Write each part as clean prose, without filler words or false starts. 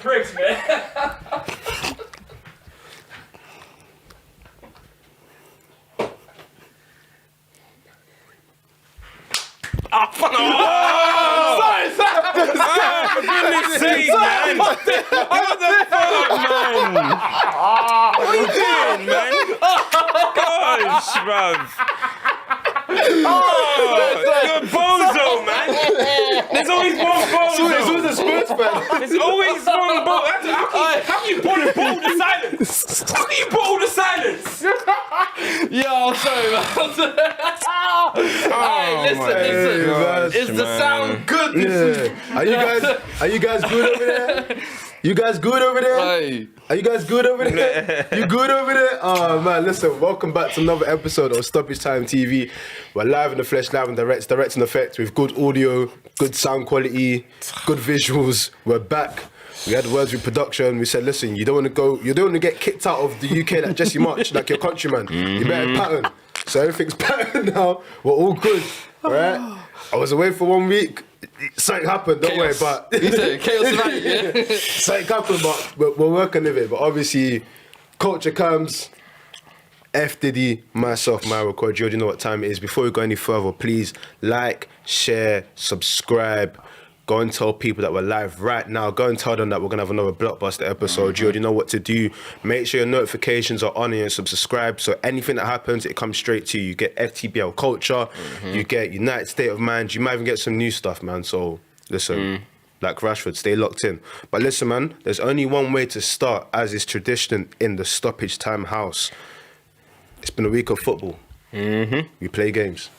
pricks, man. For goodness sake, man! What the fuck, man? What are you doing, man? Gosh, bruv. You're a bozo, man. There's always one bozo. It's always a Spurs fan. There's always one bozo. How can you pull the silence? How can you pull the silence? Yo, I'm sorry, man. Hey, listen. Is the sound good? Yeah. Are you guys good over there? You guys good over there? Hey. Are you guys good over there? You good over there? Oh man, listen, welcome back to another episode of StoppageTime TV. We're live in the flesh, live in direct in effect with good audio, good sound quality, good visuals. We're back. We had words with production. We said, listen, you don't want to get kicked out of the UK like Jesse March, like your countryman. You better pattern. So everything's patterned now. We're all good, right? I was away for 1 week. Something happened, don't worry, but chaos tonight, yeah? something happened, but we're working with it. But obviously, CultureCams, FTBL, myself, my record. You already know what time it is. Before we go any further, please like, share, subscribe. Go and tell people that we're live right now. Go and tell them that we're going to have another blockbuster episode. You already know what to do. Make sure your notifications are on and subscribe. So anything that happens, it comes straight to you. You get FTBL culture. You get United State of Mind. You might even get some new stuff, man. So listen, like Rashford, stay locked in. But listen, man, there's only one way to start, as is tradition in the Stoppage Time house. It's been a week of football. We play games.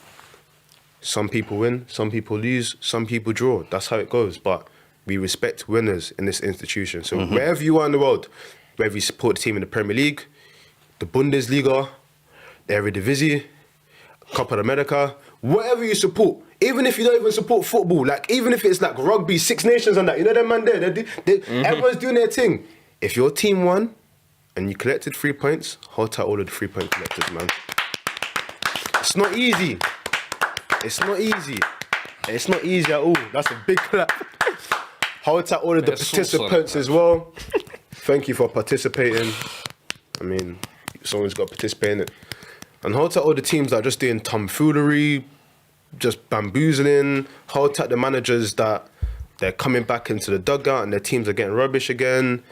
Some people win, some people lose, some people draw. That's how it goes. But we respect winners in this institution. So wherever you are in the world, whether you support the team in the Premier League, the Bundesliga, the Eredivisie, Copa America, whatever you support, even if you don't even support football, like even if it's like rugby, Six Nations and that, you know them man there, everyone's doing their thing. If your team won and you collected 3 points, hold tight all of the 3 point collectors, man. It's not easy. It's not easy. It's not easy at all. That's a big clap. Hold tight all of the participants as well. Thank you for participating. I mean, someone's got to participate in it. And hold tight all the teams that are just doing tomfoolery, just bamboozling. Hold tight the managers that they're coming back into the dugout and their teams are getting rubbish again.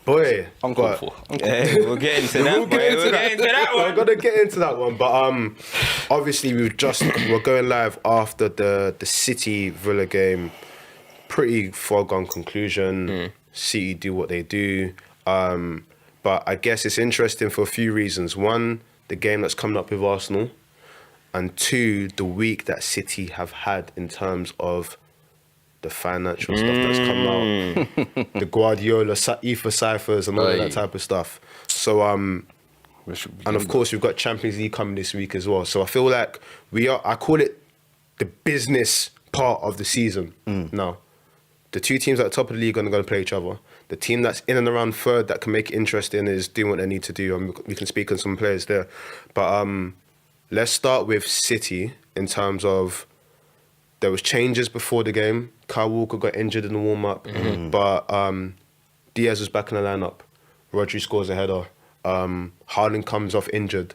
Boy, Hey, we'll get into that. We'll get into that one. I'm gonna get into that one, but obviously we're going live after the City Villa game. Pretty foregone conclusion. City do what they do, but I guess it's interesting for a few reasons. One, the game that's coming up with Arsenal, and two, the week that City have had in terms of the financial stuff that's come out, the Guardiola, IFA ciphers and all of that type of stuff. So, and of course we've got Champions League coming this week as well. So I feel like I call it the business part of the season now. The two teams at the top of the league are going to play each other. The team that's in and around third that can make it interesting is doing what they need to do. And we can speak on some players there. But let's start with City in terms of there was changes before the game. Kyle Walker got injured in the warm-up, but Diaz was back in the lineup. Rodri scores a header. Haaland comes off injured.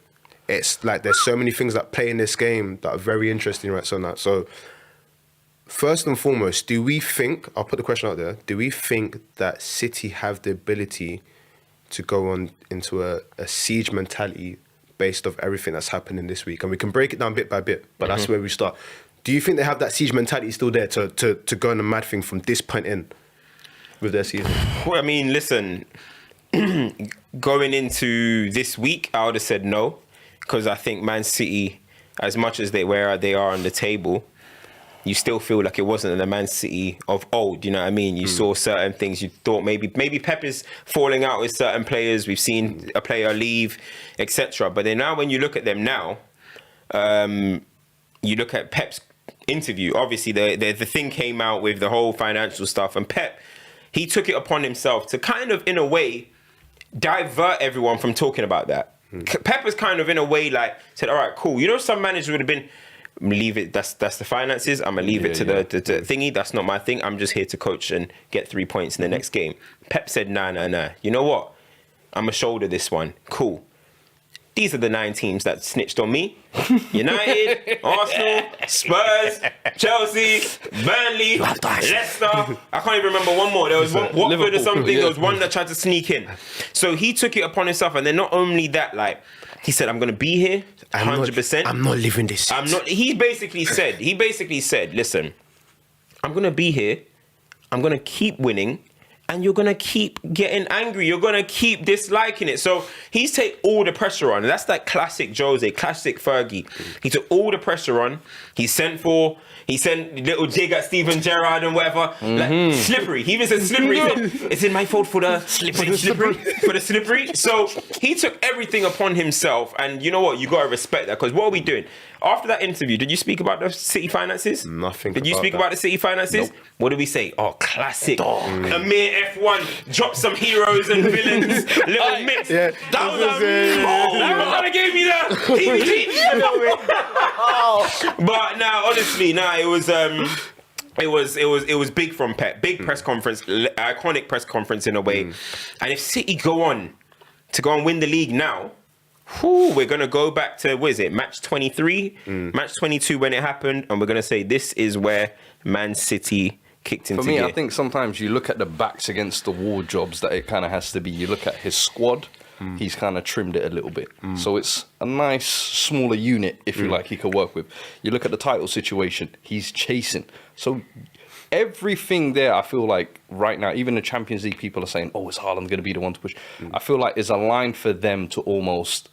It's like there's so many things that play in this game that are very interesting right now. So first and foremost, do we think, I'll put the question out there, do we think that City have the ability to go on into a siege mentality based off everything that's happening this week? And we can break it down bit by bit, but that's where we start. Do you think they have that siege mentality still there to go on a mad thing from this point in with their season? Well, I mean, listen, going into this week, I would have said no, because I think Man City, as much as they are on the table, you still feel like it wasn't the Man City of old, you know what I mean? You saw certain things, you thought maybe Pep is falling out with certain players, we've seen a player leave, etc. But then now when you look at them now, you look at Pep's interview, obviously the thing came out with the whole financial stuff, and Pep, he took it upon himself to kind of, in a way, divert everyone from talking about that. Pep was kind of, in a way, like, said, all right, cool. You know, some managers would have been leave it. That's the finances. I'm gonna leave it to the thingy. That's not my thing. I'm just here to coach and get 3 points in the next game. Pep said, nah. You know what? I'm gonna shoulder this one. Cool. These are the 9 teams that snitched on me. United, Arsenal, Spurs, Chelsea, Burnley, Leicester. I can't even remember one more. There was one, Watford or something. There was one that tried to sneak in. So he took it upon himself. And then not only that, like, he said, I'm going to be here 100%. I'm not leaving this. I'm not. He basically said, listen, I'm going to be here. I'm going to keep winning. And you're going to keep getting angry. You're going to keep disliking it. So he's take all the pressure on. That's like classic Jose, classic Fergie. He took all the pressure on. He sent little jig at Steven Gerrard and whatever. Like, slippery. He even said slippery. He said, it's in my fault for the slippery. So he took everything upon himself. And you know what? You got to respect that. Because what are we doing? After that interview, did you speak about the City finances? Nothing. Did you speak about the City finances? Nope. What did we say? Oh, classic. Amir F1 dropped some heroes and villains. Little mix. Yeah, that was that gave me the But now, honestly, it was big from Pep. Big press conference, iconic press conference in a way. And if City go on win the league now, we're going to go back to, what is it, match 23? Match 22 when it happened, and we're going to say this is where Man City kicked into For me, gear. I think sometimes you look at the backs against the wall jobs that it kind of has to be. You look at his squad, he's kind of trimmed it a little bit. So it's a nice, smaller unit, if you like, he could work with. You look at the title situation, he's chasing. So everything there, I feel like right now, even the Champions League people are saying, oh, is Haaland going to be the one to push? I feel like it's a line for them to almost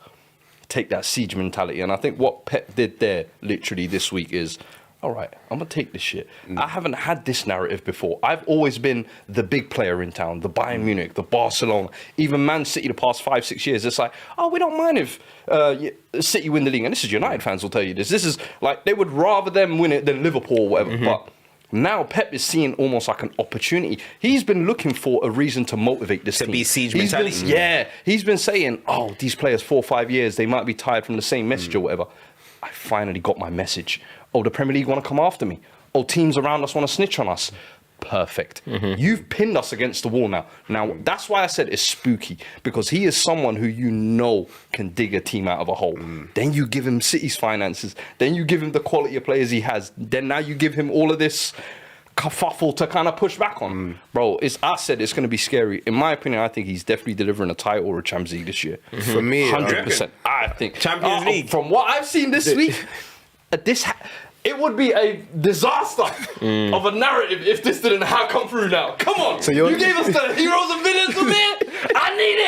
take that siege mentality. And I think what Pep did there literally this week is, all right, I'm going to take this shit. I haven't had this narrative before. I've always been the big player in town, the Bayern Munich, the Barcelona, even Man City the past 5-6 years. It's like, oh, we don't mind if City win the league. And this is United fans will tell you this. This is like, they would rather them win it than Liverpool or whatever. But now Pep is seeing almost like an opportunity. He's been looking for a reason to motivate this team. To be siege mentality. He's been saying, oh, these players 4 or 5 years, they might be tired from the same message or whatever. I finally got my message. Oh, the Premier League want to come after me. Oh, teams around us want to snitch on us. Perfect. You've pinned us against the wall now. Now, that's why I said it's spooky, because he is someone who you know can dig a team out of a hole. Then you give him City's finances. Then you give him the quality of players he has. Then now you give him all of this kerfuffle to kind of push back on. Bro, I said it's going to be scary. In my opinion, I think he's definitely delivering a title or a Champions League this year. For me, 100%. I think. Champions League. From what I've seen this week, it would be a disaster of a narrative if this didn't come through now. Come on. So you gave us the heroes and villains of it. I need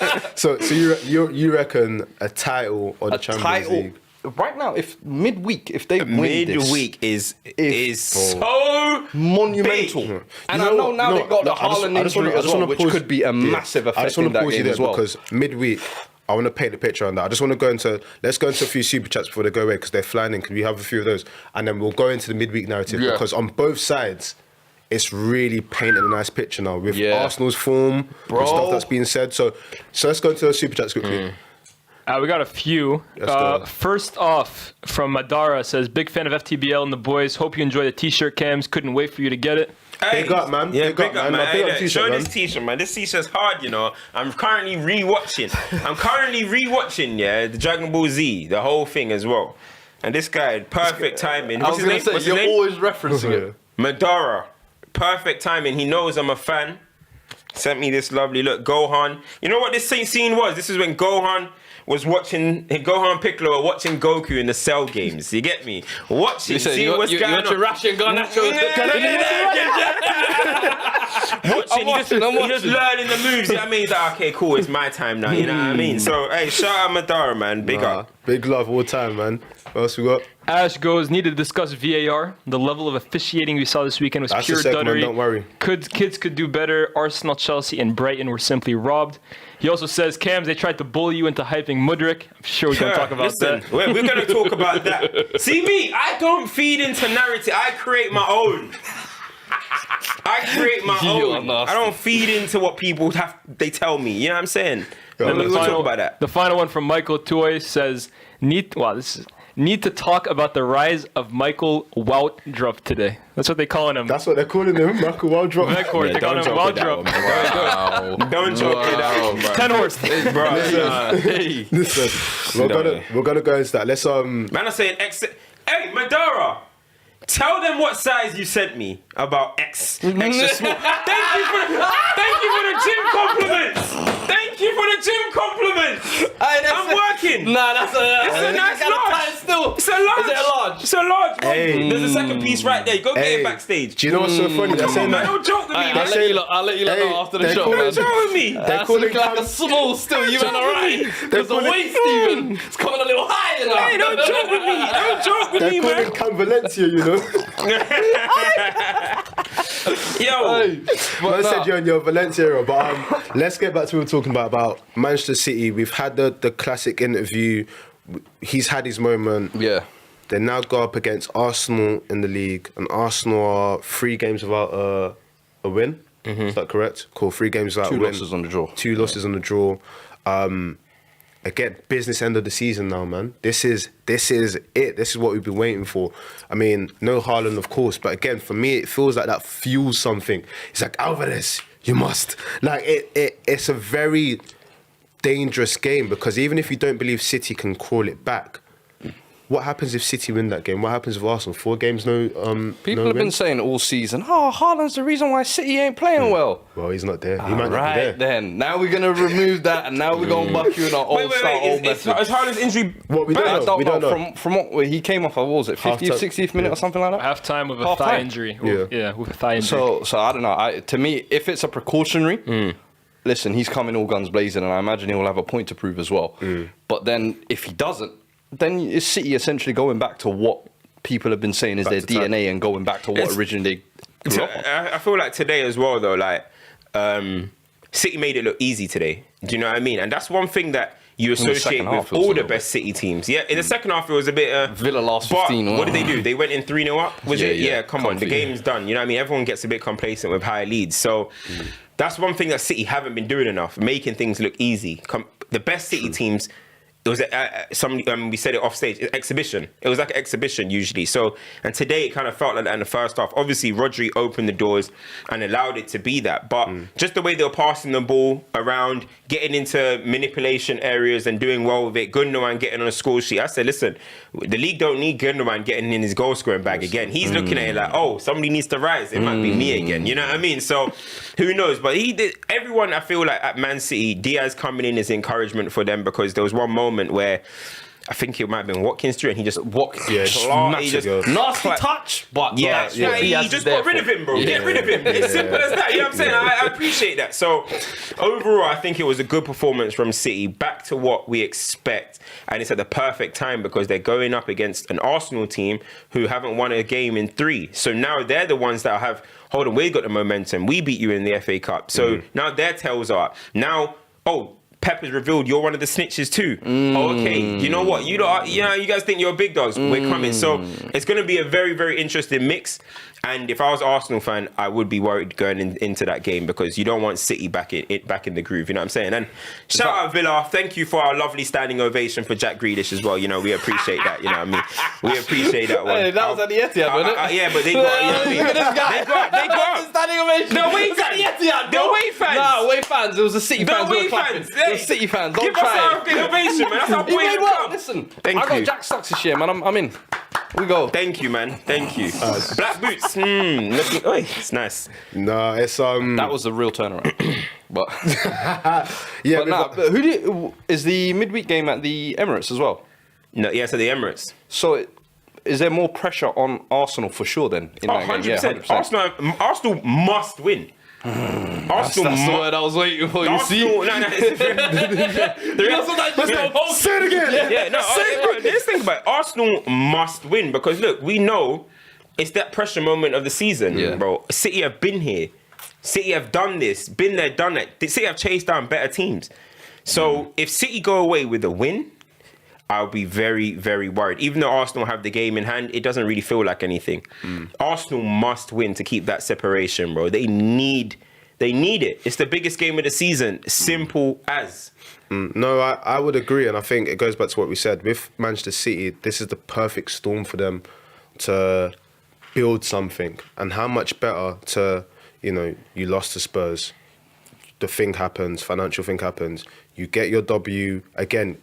it. So you reckon a title or the Champions League? Right now, if midweek, if they win midweek this, is so monumental. big. And I know now they've got the Haaland injury as well, which could be a massive effect in that game as well. Because midweek, I want to paint the picture on that. I just want to let's go into a few super chats before they go away, because they're flying in. Can we have a few of those? And then we'll go into the midweek narrative, because on both sides, it's really painting a nice picture now with Arsenal's form, with stuff that's being said. So let's go into those super chats quickly. We got a few. First off, from Madara says, big fan of FTBL and the boys. Hope you enjoy the t-shirt cams. Couldn't wait for you to get it. Hey, big up, man. Yeah, big up, man. Hey, show this t-shirt, man. This t-shirt's hard, you know. I'm currently rewatching, the Dragon Ball Z, the whole thing as well. And this guy, perfect timing. What's his name? What's his name? Always referencing it. Madara. Perfect timing. He knows I'm a fan. Sent me this lovely look. Gohan. You know what this scene was? This is when Gohan Piccolo were watching Goku in the Cell games. You get me? Watching, seeing what's going on. You watching Watching, just learning the moves. You know what I mean? He's like, okay, cool, it's my time now. You know what I mean? So, hey, shout out Madara, man. Big up. Big love all the time, man. What else we got? Ash goes, need to discuss VAR. The level of officiating we saw this weekend was pure duddery. Don't worry. Kids could do better. Arsenal, Chelsea, and Brighton were simply robbed. He also says, Cams, they tried to bully you into hyping Mudryk. I'm sure we're going to talk about that. We're going to talk about that. See me, I don't feed into narrative. I create my own. I don't feed into what people they tell me. You know what I'm saying? We'll talk about that. The final one from Michael Toy says, need to talk about the rise of Michael Woutdrup today. That's what they're calling him. That's what they're calling him, Michael Woutdrup. Backcourt, they're calling him Woutdrup. Don't joke with that one, bro. 10 horse. Bro, Listen, we're gonna go into that. Let's Man, I'm saying Hey, Madara, tell them what size you sent me about extra small. Thank you for the gym compliments. Thank you for the gym compliments. I'm working. Nah, that's It's a nice large. Still. It's a large. Is it a large? It's a large. Hey. There's a second piece right there. Go get it backstage. Do you know what's so funny? They're Come on, saying man. that. Don't joke with me, I'll man. let you know after the they're show, calling- man. Don't joke with me. They're That's calling looking like a Cam- small still. You man, alright? Because the calling- waist even, it's coming a little higher now. Hey, don't joke with me. Don't joke with They're me, calling man. Cam Valencia, you know. Yo. Man said you're in your Valencia era, but let's get back to what we were talking about Manchester City. We've had the classic interview. He's had his moment. Yeah. They now go up against Arsenal in the league, and Arsenal are 3 games without a win. Is that correct? Cool. 3 games without a 2 win. losses on the draw. 2 losses on the draw. Again, business end of the season now, man. This is it. This is what we've been waiting for. I mean, no Haaland, of course, but again, for me, it feels like that fuels something. It's like, Alvarez, you must. Like, it's a very dangerous game, because even if you don't believe City can crawl it back, what happens if City win that game? What happens with Arsenal? 4 games, no People no have been wins? saying all season, Haaland's the reason why City ain't playing well. Well, he's not there. He might not be Right there. then, now we're gonna remove that, and now we're gonna buck you in our old style, old method. Is Haaland's injury What we bad? don't I know. don't We don't know. know. From what he came off, what was it, 50th, Half-time. 60th minute or something like that? Halftime with a Half-time. thigh injury. Yeah. With a thigh injury. So I don't know. To me, if it's a precautionary, listen, he's coming all guns blazing, and I imagine he will have a point to prove as well. But then if he doesn't, then is City essentially going back to what people have been saying is Back their to type. DNA and going back to what It's- originally they grew up on? I feel like today as well, though, like, City made it look easy today. Do you know what I mean? And that's one thing that you the associate second half, with it was all a the little best City teams. Yeah, in the second half, it was a bit... Villa last but 15. what did they do? They went in 3-0 up? Was it? Yeah, Yeah, come on. The comfy. game's done. You know what I mean? Everyone gets a bit complacent with high leads. So that's one thing that City haven't been doing enough, making things look easy. The best City teams... It was we said it off stage. Exhibition. It was like an exhibition usually. So, and today it kind of felt like that in the first half. Obviously, Rodri opened the doors and allowed it to be that. But just the way they were passing the ball around, getting into manipulation areas and doing well with it. Gundogan getting on a score sheet. I said, listen, the league don't need Gundogan getting in his goal scoring bag again. He's looking at it like, oh, somebody needs to rise. It might be me again. You know what I mean? So, who knows? But he did. Everyone, I feel like at Man City, Diaz coming in is encouragement for them, because there was one moment where I think it might have been Watkins through, and he just smash it, girl. Nasty touch, but yeah, that's what he Diaz is just there got rid for. of him, bro. Get rid of him. It's simple as that. You know what I'm saying? I appreciate that. So overall, I think it was a good performance from City, back to what we expect, and it's at the perfect time because they're going up against an Arsenal team who haven't won a game in 3. So now they're the ones that have. Hold on, we got the momentum. We beat you in the FA Cup. So now their tails are now. Pep has revealed you're one of the snitches too. Okay, you know what? You guys think you're big dogs. We're coming. So it's going to be a very, very interesting mix. And if I was an Arsenal fan, I would be worried going into that game, because you don't want City back in the groove. You know what I'm saying? And shout out Villa. Thank you for our lovely standing ovation for Jack Grealish as well. You know, we appreciate that. You know what I mean? We appreciate that one. Hey, that was at the Etihad, wasn't it? Yeah, but they got. You know what I mean? Look at this guy. They got up. Standing ovation. No, wait, It was at the Etihad, the bro. away fans. Nah, away fans. It was the City The fans. who away were clapping. fans. It was City fans. Don't Give us try our ovation, man. That's our You boy in made the what? club. Listen, Thank I got you. Jack stocks this year, man. I'm in. We go. Thank you, man. Thank you. Black boots. Looking. Oh, it's nice. No, it's That was a real turnaround. But yeah. but is the midweek game at the Emirates as well? No, yes, at the Emirates. So is there more pressure on Arsenal for sure then? In that game? 100%. Yeah, 100%. Arsenal must win. Arsenal That's the must. word I was waiting for. You see? Arsenal, no, Say it again. yeah, no. Let's think about it. Arsenal must win, because look, we know it's that pressure moment of the season, Yeah. bro. City have been here. City have done this, been there, done that. City have chased down better teams. So if City go away with a win, I'll be very, very worried. Even though Arsenal have the game in hand, it doesn't really feel like anything. Arsenal must win to keep that separation, bro. They need They need it. It's the biggest game of the season. Simple as. No, I would agree, and I think it goes back to what we said. With Manchester City, this is the perfect storm for them to build something. And how much better to, you lost to Spurs. The thing happens, financial thing happens. You get your W. Again,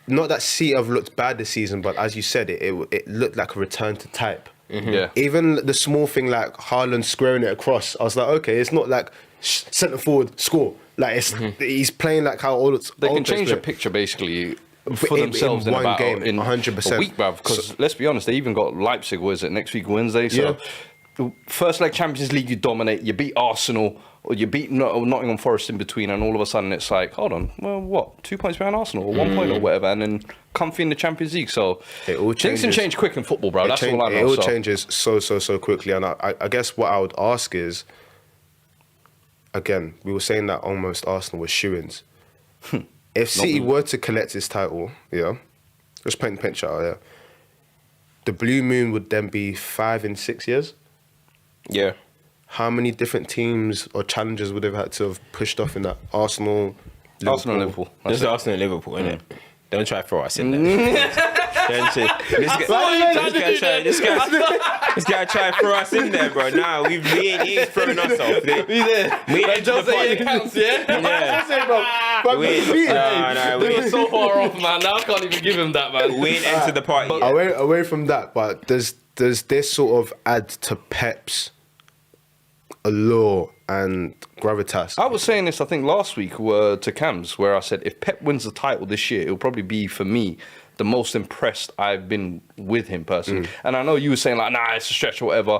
not that City have looked bad this season, but as you said, it looked like a return to type. Yeah. Even the small thing like Haaland squaring it across, I was like, okay, it's not like centre forward score. Like he's playing like how all it's. They can change the picture basically for themselves in one about game, in 100%. a week, bruv. Because let's be honest, they even got Leipzig. Was it next week Wednesday? So the first leg Champions League, you dominate. You beat Arsenal, or you beat Nottingham Forest in between, and all of a sudden it's like, hold on, well, what? 2 points behind Arsenal, or 1 point, or whatever, and then comfy in the Champions League. So things can change quick in football, bro. That's all I know. It all changes so quickly, and I guess what I would ask is, again, we were saying that almost Arsenal were shoo-ins. If City were to collect this title, just paint the picture out, the Blue Moon would then be 5 in 6 years. Yeah. How many different teams or challengers would have had to have pushed off in that? Arsenal, Liverpool. There's Arsenal and Liverpool, innit? Don't try to throw us in there. This guy try to throw us in there, bro. Nah, he ain't throwing us off. We ain't the party. Counts, yeah? We were so far off, man. Now I can't even give him that, man. ain't entered the party. Away from that, but does this sort of add to Pep's allure and gravitas? I was saying this, I think, last week to Cams, where I said if Pep wins the title this year, it'll probably be, for me, the most impressed I've been with him personally. And I know you were saying, like, nah, it's a stretch or whatever.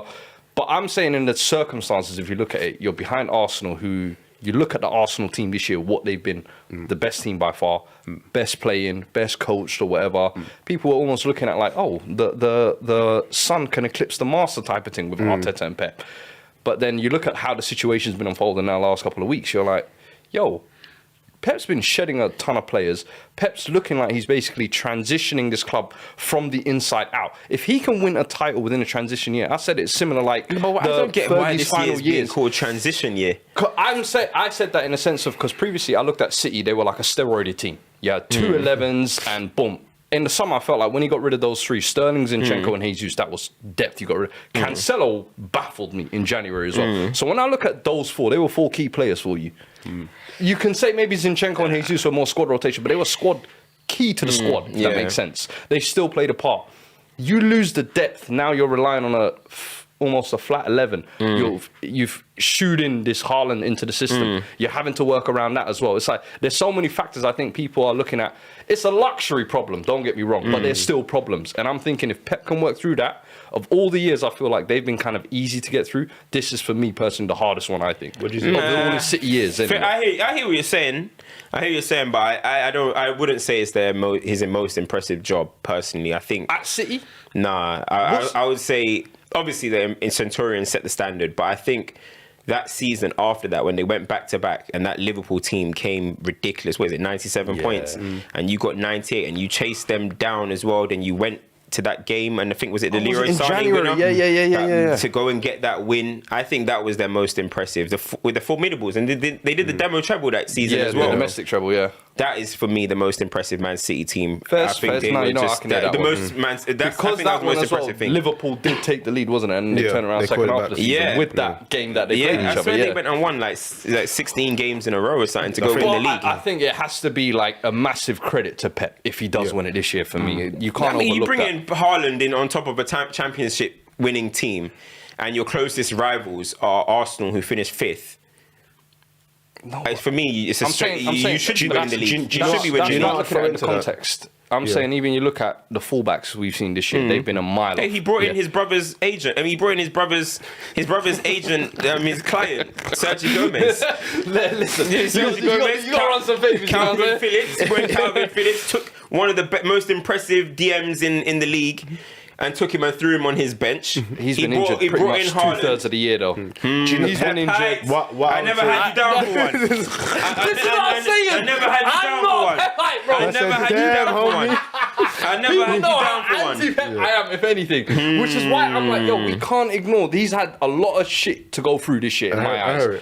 But I'm saying in the circumstances, if you look at it, you're behind Arsenal, who... You look at the Arsenal team this year, what they've been, the best team by far, best playing, best coached or whatever. People are almost looking at like, oh, the son can eclipse the master type of thing with Arteta and Pep. But then you look at how the situation's been unfolding now the last couple of weeks, you're like, yo, Pep's been shedding a ton of players. Pep's looking like he's basically transitioning this club from the inside out. If he can win a title within a transition year, I said it's similar like I don't get why this year's being called transition year. I said that in a sense of, because previously I looked at City, they were like a steroided team. Yeah, 2 11s and boom. In the summer, I felt like when he got rid of those 3, Sterling, Zinchenko and Jesus, that was depth you got rid of. Cancelo baffled me in January as well. So when I look at those 4, they were 4 key players for you. You can say maybe Zinchenko and Jesus were more squad rotation, but they were squad key to the squad, if that makes sense. They still played a part. You lose the depth, now you're relying on almost a flat 11. You've shooed in this Haaland into the system. You're having to work around that as well. It's like there's so many factors I think people are looking at. It's a luxury problem, don't get me wrong, but there's still problems. And I'm thinking if Pep can work through that, of all the years I feel like they've been kind of easy to get through, this is for me personally the hardest one, I think. What do you think? Of all the City years. Anyway. I hear what you're saying. But I wouldn't say it's his most impressive job personally. I think at City? Nah, I would say obviously in Centurion set the standard, but I think that season after that, when they went back to back and that Liverpool team came ridiculous, what is it, 97 points, and you got 98 and you chased them down as well, then you went to that game, and I think was it the Leroy Sané winner? Yeah. To go and get that win, I think that was their most impressive. With the Formidables, and they did the demo treble that season as well. The domestic treble, yeah. That is for me the most impressive Man City team. First, no, you know, I can do that the one. most man. That's Because that one as well, Liverpool did take the lead, wasn't it? And they turned around second half of the season with that game that they played each other. They went and won like 16 games in a row or something to go win the league. I think it has to be like a massive credit to Pep if he does win it this year. For me, you can't overlook that. You bring in Haaland in on top of a championship winning team, and your closest rivals are Arsenal, who finished 5th. No, for me, it's you should be winning the league. You should be winning the league. You're not looking at the context. I'm saying even you look at the fullbacks we've seen this year, they've been a mile off. He brought in his brother's agent. I mean, he brought in his brother's agent, his client, Sergio Gomez. Listen, you got to run some favors. Calvin Phillips took one of the most impressive DMs in the league and took him and threw him on his bench. He's been injured pretty much 2/3 of the year, though. He's been injured. I never had you down for one. This is what I'm saying. I never had you down for one. I never had you down for one. I never had you down for one. I am, if anything. Which is why I'm like, yo, we can't ignore. He's had a lot of shit to go through this year, in my eyes.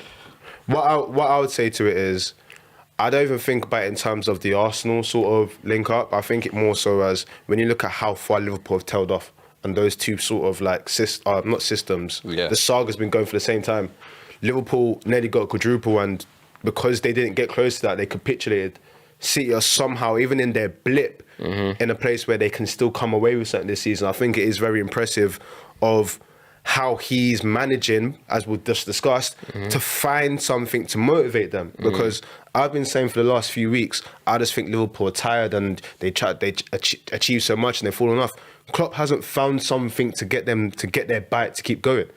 what I would say to it is, I don't even think about it in terms of the Arsenal sort of link up. I think it more so as when you look at how far Liverpool have tailed off, and those two sort of like not systems. Yeah. The saga's been going for the same time. Liverpool nearly got a quadruple, and because they didn't get close to that, they capitulated. City are somehow, even in their blip, in a place where they can still come away with something this season. I think it is very impressive of how he's managing, as we've just discussed, to find something to motivate them. Because I've been saying for the last few weeks, I just think Liverpool are tired and they achieve so much and they've fallen off. Klopp hasn't found something to get them to get their bite to keep going.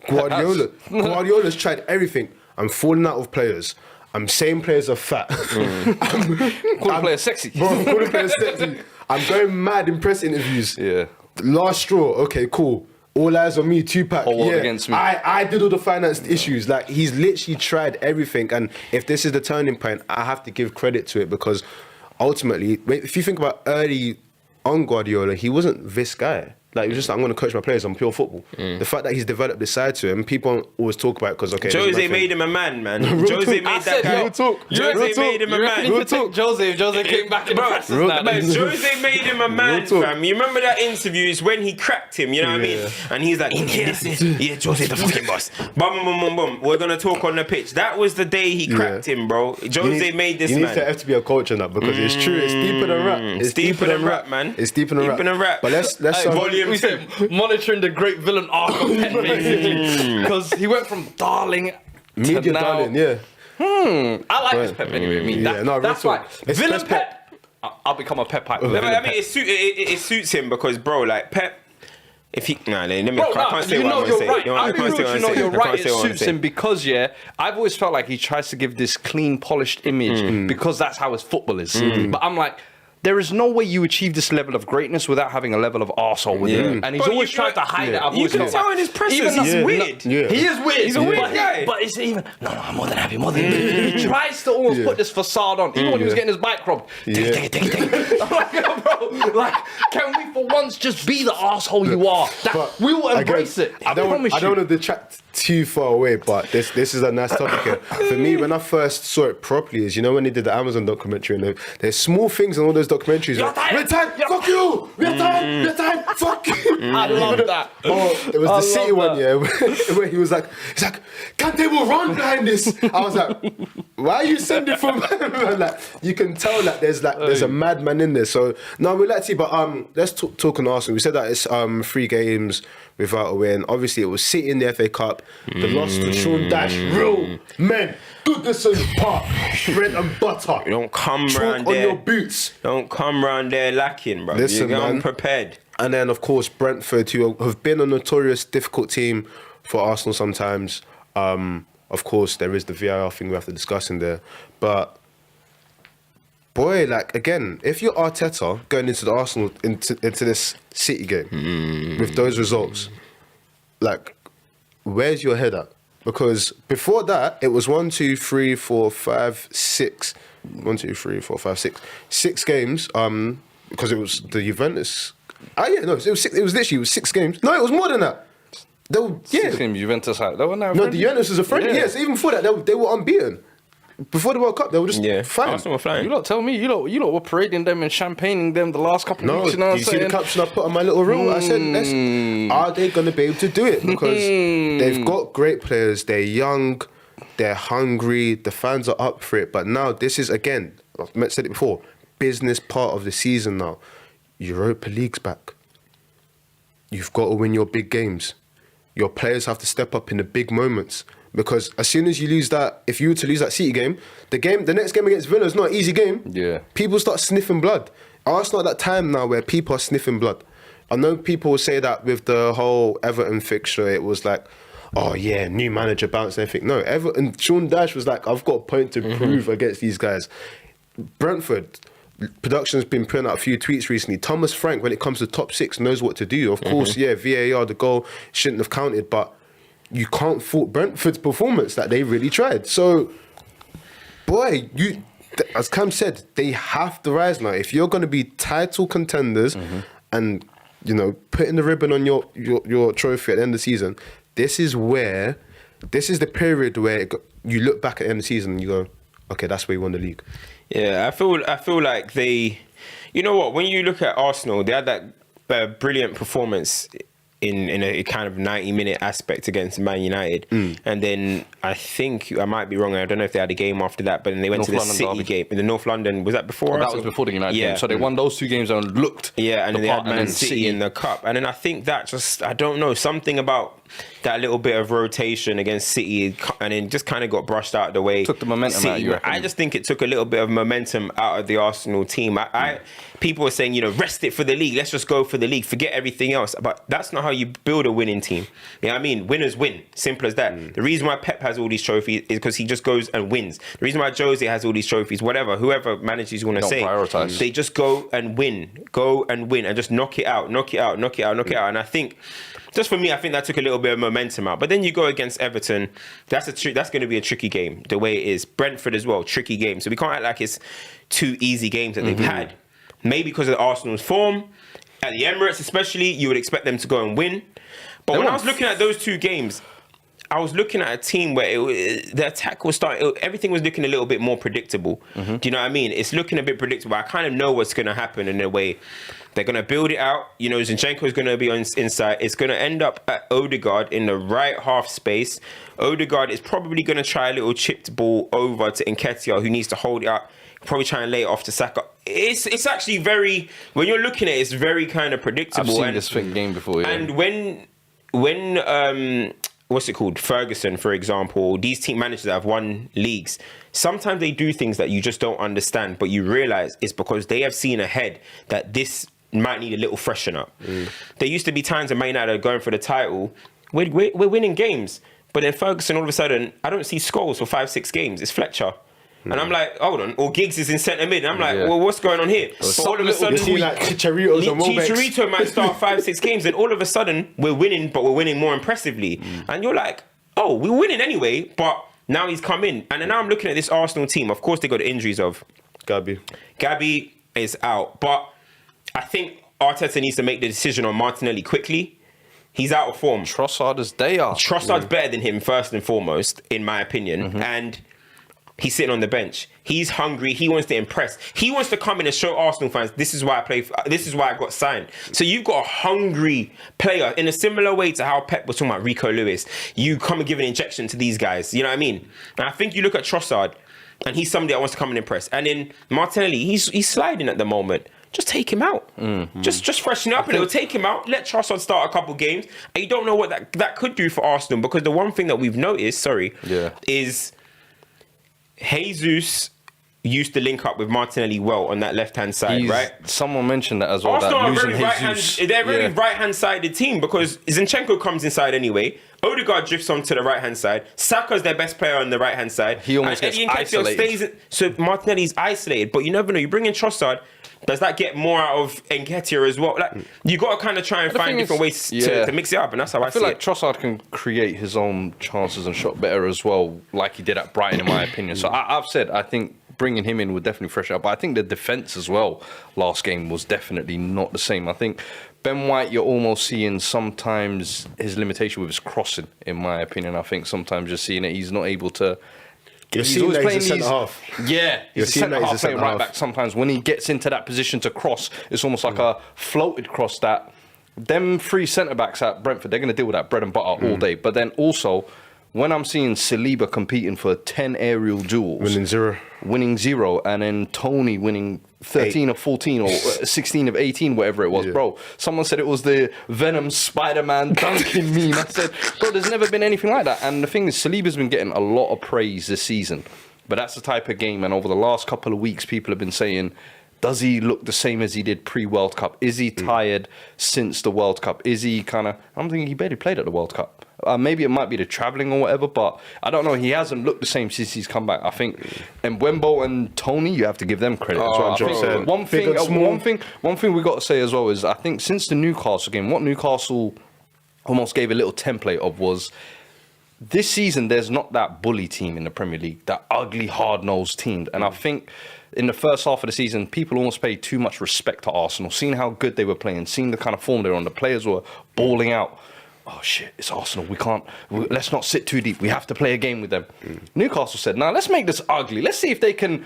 Guardiola's tried everything. I'm falling out of players. I'm saying players are fat. Calling players sexy. Bro, I'm calling players sexy. I'm going mad in press interviews. Yeah. Last straw. Okay, cool. All eyes on me, Tupac. Whole world against me. I did all the finance issues. Like, he's literally tried everything. And if this is the turning point, I have to give credit to it, because ultimately, if you think about early on Guardiola, he wasn't this guy. Like, he was just like, I'm going to coach my players on pure football. The fact that he's developed this side to him, people don't always talk about it because, okay, Jose made him a man. Jose made that guy. Real talk. Jose made him a man. Real talk. Jose came back in the presses now. Jose made him a man, fam. You remember that interview? It's when he cracked him, you know what I mean? And he's like, yeah, Jose the fucking boss. Bum, bum, bum, bum. We're going to talk on the pitch. That was the day he cracked him, bro. Jose made this man. You need to FTBL culture now, because it's true. It's deeper than rap. It's deeper than rap, man. It's deeper than rap. But let's volume We 2. said monitoring the great villain arc of Pep, basically, because he went from darling to media now. darling, yeah. I like this Pep anyway. I mean, that's why villain Pep. I'll become a Pep hype. I mean, it suits him because, bro, like Pep. If he let me. Bro, I can't say what I'm gonna say. Right. I can't say what I'm saying. You're right. It suits him because I've always felt like he tries to give this clean, polished image because that's how his football is. But I'm like, there is no way you achieve this level of greatness without having a level of arsehole with him. And he's always tried to hide it. You can tell in his presses he's weird. Yeah. He is weird. He's a weird guy. But it's even, no, I'm more than happy, He tries to almost put this facade on. Even when he was getting his bike robbed. Take it. I'm like, bro, like, can we for once just be the arsehole you are? We will embrace it. I promise you. I don't want to detract too far away, but this is a nice topic here. For me, when I first saw it properly, is, you know, when they did the Amazon documentary, and there's small things in all those documentaries. We're time, fuck you! We're time, fuck you! I love that. Oh, it was the City one, yeah, where he was like, Kante will run behind this. I was like, why are you sending from? Like, you can tell that there's a madman in there. So no, we'd like to see, but let's talk on Arsenal. We said that it's 3 games without a win. Obviously, it was City in the FA Cup. The loss to Sean Dash. Real men. Goodison Park. Bread and butter. You don't come Chalk round on there. your boots. Don't come round there lacking, bro. Listen, You're man. prepared. And then, of course, Brentford, who have been a notorious difficult team for Arsenal sometimes. Of course, there is the VAR thing we have to discuss in there. But, boy, like, again, if you're Arteta going into the Arsenal, into this City game with those results, like, where's your head at? Because before that, it was 1, 2, 3, 4, 5, 6. 1, 2, 3, 4, 5, 6. 6 games, because it was the Juventus. It was 6. It was literally 6 games. No, it was more than that. They were, 6 games Juventus had. They were now. No, the Juventus was a friendly. Yeah. Yes, even before that, they were unbeaten. Before the World Cup, they were just fine. Arsenal were flying. You lot tell me, you lot were parading them and champagning them the last couple of No, weeks. You know what you I'm see saying? the caption I put on my little reel? I said, are they going to be able to do it? Because they've got great players, they're young, they're hungry, the fans are up for it. But now this is, again, I've said it before, business part of the season now. Europa League's back. You've got to win your big games. Your players have to step up in the big moments. Because as soon as you lose that, if you were to lose that City game, the next game against Villa is not an easy game. Yeah. People start sniffing blood. Arsenal at that time now where people are sniffing blood. I know people will say that with the whole Everton fixture, it was like, oh yeah, new manager bounce and everything. No, Everton, Sean Dash was like, I've got a point to prove against these guys. Brentford, production's been putting out a few tweets recently. Thomas Frank, when it comes to top 6, knows what to do. Of course, yeah, VAR, the goal shouldn't have counted, but you can't fault Brentford's performance that they really tried. So, boy, as Cam said, they have to rise now. If you're going to be title contenders and, you know, putting the ribbon on your trophy at the end of the season, this is the period where you look back at the end of the season and you go, okay, that's where you won the league. Yeah, I feel like they, you know what? When you look at Arsenal, they had that brilliant performance in a kind of 90-minute aspect against Man United, and then I think I might be wrong. I don't know if they had a game after that, but then they went to the City game in the North London. Was that before? That was before the United game. So they won those 2 games and looked. Yeah, and then they had Man and City in the cup, and then I think that just I don't know, something about that little bit of rotation against City, and then just kind of got brushed out of the way. Took the momentum out of you, I just think it took a little bit of momentum out of the Arsenal team. People were saying, rest it for the league. Let's just go for the league. Forget everything else. But that's not how you build a winning team. You know what I mean? Winners win. Simple as that. The reason why Pep has all these trophies is because he just goes and wins. The reason why Jose has all these trophies, whoever managers you want to say, prioritize. They just go and win, and just knock it out. And I think, just for me, I think that took a little bit of momentum out. But then you go against Everton. That's going to be a tricky game, the way it is. Brentford as well, tricky game. So we can't act like it's 2 easy games that they've had. Maybe because of Arsenal's form, at the Emirates especially, you would expect them to go and win. But when I was looking at those 2 games, I was looking at a team where the attack was starting, everything was looking a little bit more predictable. Do you know what I mean? It's looking a bit predictable. I kind of know what's going to happen in a way. They're going to build it out. Zinchenko is going to be on inside. It's going to end up at Odegaard in the right half space. Odegaard is probably going to try a little chipped ball over to Nketiah, who needs to hold it up. Probably try and lay it off to Saka. It's actually very, when you're looking at it, it's very kind of predictable. I've seen this game before, yeah. And when what's it called? Ferguson, for example, these team managers that have won leagues, sometimes they do things that you just don't understand, but you realise it's because they have seen ahead that this might need a little freshen up. There used to be times when Man United are going for the title, we're winning games, but then Ferguson, all of a sudden, I don't see Scholes for 5-6 games. It's Fletcher. And I'm like, hold on. Or Giggs is in centre mid. And I'm like, well, what's going on here? But all of a sudden, Chicharito might start 5-6 games, and all of a sudden, we're winning, but we're winning more impressively. And you're like, oh, we're winning anyway, but now he's come in. And then now I'm looking at this Arsenal team. Of course, they got the injuries of Gabby is out. But I think Arteta needs to make the decision on Martinelli quickly. He's out of form. Trossard is they are. Trossard's better than him, first and foremost, in my opinion. And he's sitting on the bench. He's hungry. He wants to impress. He wants to come in and show Arsenal fans, this is why I play. This is why I got signed. So you've got a hungry player in a similar way to how Pep was talking about Rico Lewis. You come and give an injection to these guys. You know what I mean? And I think you look at Trossard, and he's somebody that wants to come and impress. And then Martinelli, he's sliding at the moment. Just take him out. Just freshen up, and it'll take him out. Let Trossard start a couple games, and you don't know what that could do for Arsenal, because the one thing that we've noticed, is Jesus used to link up with Martinelli well on that left-hand side, right? Someone mentioned that as well. Arsenal are losing they're a very right-hand-sided team, because Zinchenko comes inside anyway. Odegaard drifts onto the right-hand side. Saka's their best player on the right-hand side. He almost gets isolated. So Martinelli's isolated, but you never know. You bring in Trossard, does that get more out of Nketiah as well? Like, you got to kind of try and find different ways to mix it up, and that's how I see it. I feel like Trossard can create his own chances and shot better as well, like he did at Brighton, in my opinion. So I've said, I think bringing him in would definitely freshen up. But I think the defence as well last game was definitely not the same. I think Ben White, you're almost seeing sometimes his limitation with his crossing, in my opinion. I think sometimes you're seeing it, he's not able to... He's always playing centre-half. Yeah, he's a centre-half playing right back. Sometimes when he gets into that position to cross, it's almost like a floated cross that them 3 centre-backs at Brentford, they're going to deal with that bread and butter all day. But then also, when I'm seeing Saliba competing for 10 aerial duels, winning 0, and then Tony winning 13 of 14 or 16 of 18, whatever it was, bro. Someone said it was the Venom Spider-Man dunking meme. I said, bro, there's never been anything like that. And the thing is, Saliba's been getting a lot of praise this season, but that's the type of game. And over the last couple of weeks, people have been saying, does he look the same as he did pre-World Cup? Is he tired since the World Cup? Is he kind of... I'm thinking he barely played at the World Cup. Maybe it might be the travelling or whatever, but I don't know. He hasn't looked the same since he's come back. I think, and Mbembo and Tony, you have to give them credit. One thing we got to say as well is, I think since the Newcastle game, what Newcastle almost gave a little template of was, this season there's not that bully team in the Premier League, that ugly, hard-nosed team. And I think in the first half of the season, people almost paid too much respect to Arsenal, seeing how good they were playing, seeing the kind of form they were on. The players were balling out. oh shit, it's Arsenal. Let's not sit too deep. We have to play a game with them. Newcastle said, nah, let's make this ugly. Let's see if they can.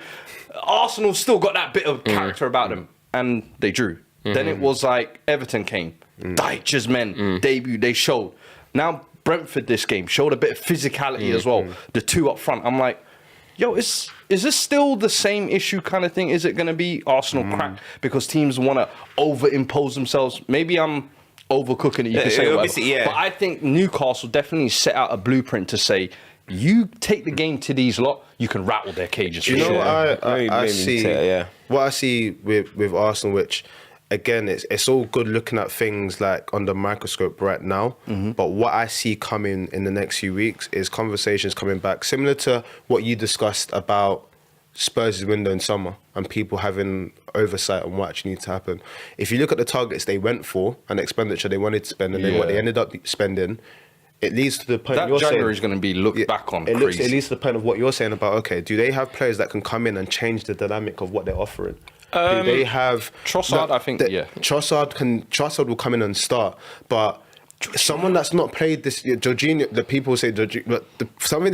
Arsenal still got that bit of character about them. And they drew. Then it was like Everton came. Dyche's men debut. They showed. Now Brentford this game showed a bit of physicality as well. The two up front. I'm like, yo, is this still the same issue kind of thing? Is it going to be Arsenal crack because teams want to overimpose themselves? Maybe I'm overcooking it. You can say whatever. But I think Newcastle definitely set out a blueprint to say, you take the game to these lot, you can rattle their cages. You know sure. what I see? What I see with Arsenal, which again, it's all good looking at things like under microscope right now. But what I see coming in the next few weeks is conversations coming back, similar to what you discussed about Spurs' window in summer and people having oversight on what actually needs to happen. If you look at the targets they went for and the expenditure they wanted to spend and then what they ended up spending, it leads to the point that you're January saying, is going to be looked back on. It crazy. leads to the point of what you're saying about, okay, do they have players that can come in and change the dynamic of what they're offering? Do they have Trossard? I think Trossard will come in and start, but someone that's not played this, Jorginho. The people say Jorginho, but someone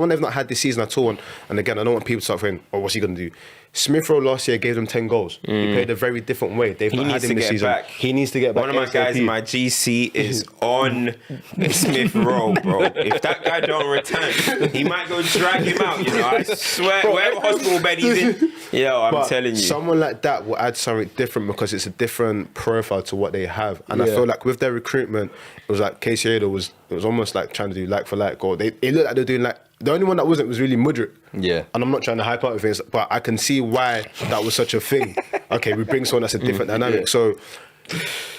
they've not had this season at all. And again, I don't want people to start saying, "Oh, what's he going to do?" Smith Rowe last year gave them 10 goals. He played a very different way. They've not had him this season. He needs to get back. One of my guys in my GC is on Smith Rowe, bro. If that guy don't return, he might go drag him out. You know, I swear, bro, whatever hospital bed he's in, I'm telling you, someone like that will add something different because it's a different profile to what they have. And I feel like with their recruitment, it was like Casey was almost like trying to do like for like, or it looked like they're doing like. The only one that wasn't was really Mudryk. Yeah. And I'm not trying to hype up things, but I can see why that was such a thing. Okay, we bring someone that's a different dynamic. So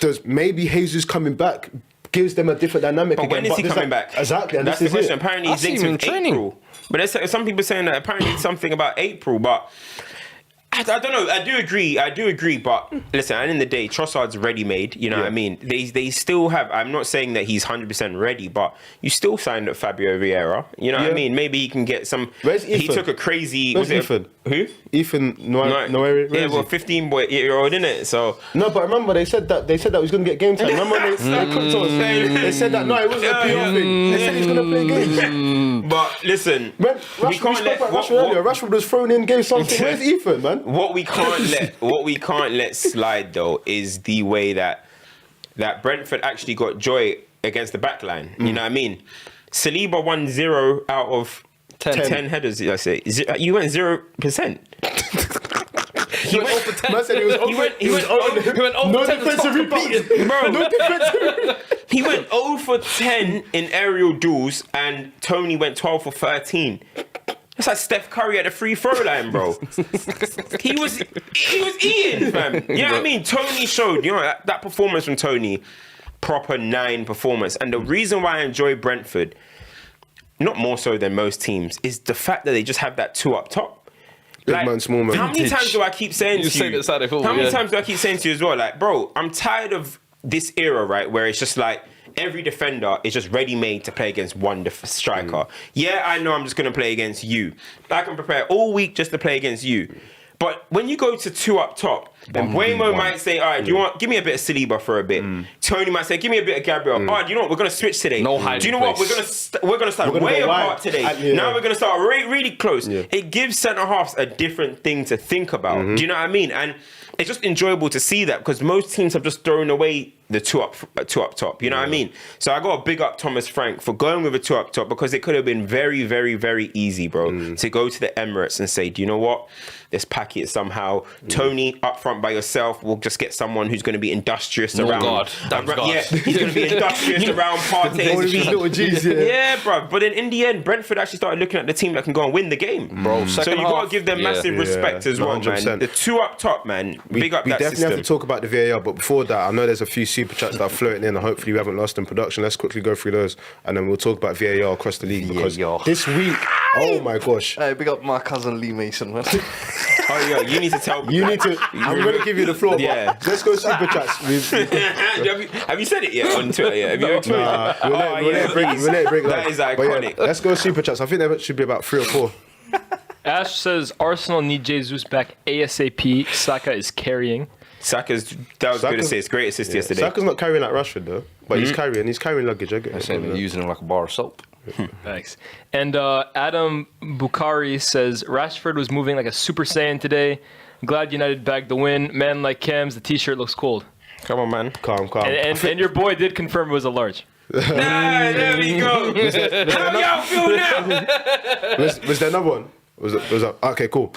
does maybe Jesus coming back gives them a different dynamic but again. When is he coming back? Exactly. And that's the question. Apparently he's linked with April. But there's some people saying that apparently it's something about April, but I don't know. I do agree. But listen, at the end of the day, Trossard's ready-made. You know what I mean? They still have. I'm not saying that he's 100% ready, but you still signed up Fabio Vieira. You know what I mean? Maybe he can get some. Where's Ethan? He took a crazy. Where's Ethan? Who? Ethan Noiri. Yeah, well, 15-year-old, isn't it? So no, but remember they said that he was going to get game time. Remember when they said that? No, it wasn't a PR thing. They said he's going to play games. But listen, we spoke about Rashford earlier. Rashford was thrown in, gave something. Where's Ethan, man? What we can't let slide though is the way that Brentford actually got joy against the back line. You know what I mean? Saliba won 0 out of 10 headers. I say you went 0%. He went over 10. Man said he went over no 10 defensive rebounds. Bro, No defensive. He went 0 for 10 in aerial duels, and Tony went 12 for 13. It's like Steph Curry at the free throw line, bro. he was eating, fam. You know what I mean? Tony showed, that performance from Tony, proper 9 performance. And the reason why I enjoy Brentford, not more so than most teams, is the fact that they just have that 2 up top. Big man, small man. How many times do I keep saying to you? How many times do I keep saying to you as well? Like, bro, I'm tired of this era, right, where it's just like every defender is just ready-made to play against one striker. Yeah, I know I'm just going to play against you. I can prepare all week just to play against you. But when you go to 2 up top, then Buemo might say, all right, do you want, give me a bit of Saliba for a bit. Tony might say, give me a bit of Gabriel. All right, do you know what, we're going to switch today. No hiding Do you know what, we're going to start way apart today. Now we're going to start really close. It gives centre-halves a different thing to think about. Do you know what I mean? And it's just enjoyable to see that because most teams have just thrown away the 2 up top. You know what I mean? So I got to big up Thomas Frank for going with a 2 up top because it could have been very, very, very easy, bro, to go to the Emirates and say, do you know what? Let's pack it somehow. Tony, up front by yourself, we'll just get someone who's going to be industrious around. God. Yeah, he's going to be industrious around Partey's feet. Yeah, bro. But then in the end, Brentford actually started looking at the team that can go and win the game. Bro, so you got to give them massive respect as well, 100%. Man. The 2 up top, man. Big up that system. We definitely have to talk about the VAR, but before that, I know there's a few super chats that are floating in and hopefully we haven't lost in production. Let's quickly go through those and then we'll talk about VAR across the league because this week, oh my gosh. Hey, big up my cousin Lee Mason, man. Oh yeah, you need to tell me. I'm going to give you the floor, but let's go super chats. Have you said it yet on Twitter yet? Have you we'll let it break. That is iconic. Yeah, let's go super chats. I think there should be about 3 or 4. Ash says Arsenal need Jesus back ASAP. Saka is carrying. Saka's, that was good to say. It's great assist yesterday. Saka's not carrying like Rashford though, but he's carrying luggage. I get I'm it. saying they're using him like a bar of soap. Thanks. And Adam Bukhari says Rashford was moving like a Super Saiyan today. Glad United bagged the win. Man like Cams, the T-shirt looks cold. Come on, man. Calm. And your boy did confirm it was a large. Nah, there we go. How y'all feel now? Was there another one? Was that okay? Cool.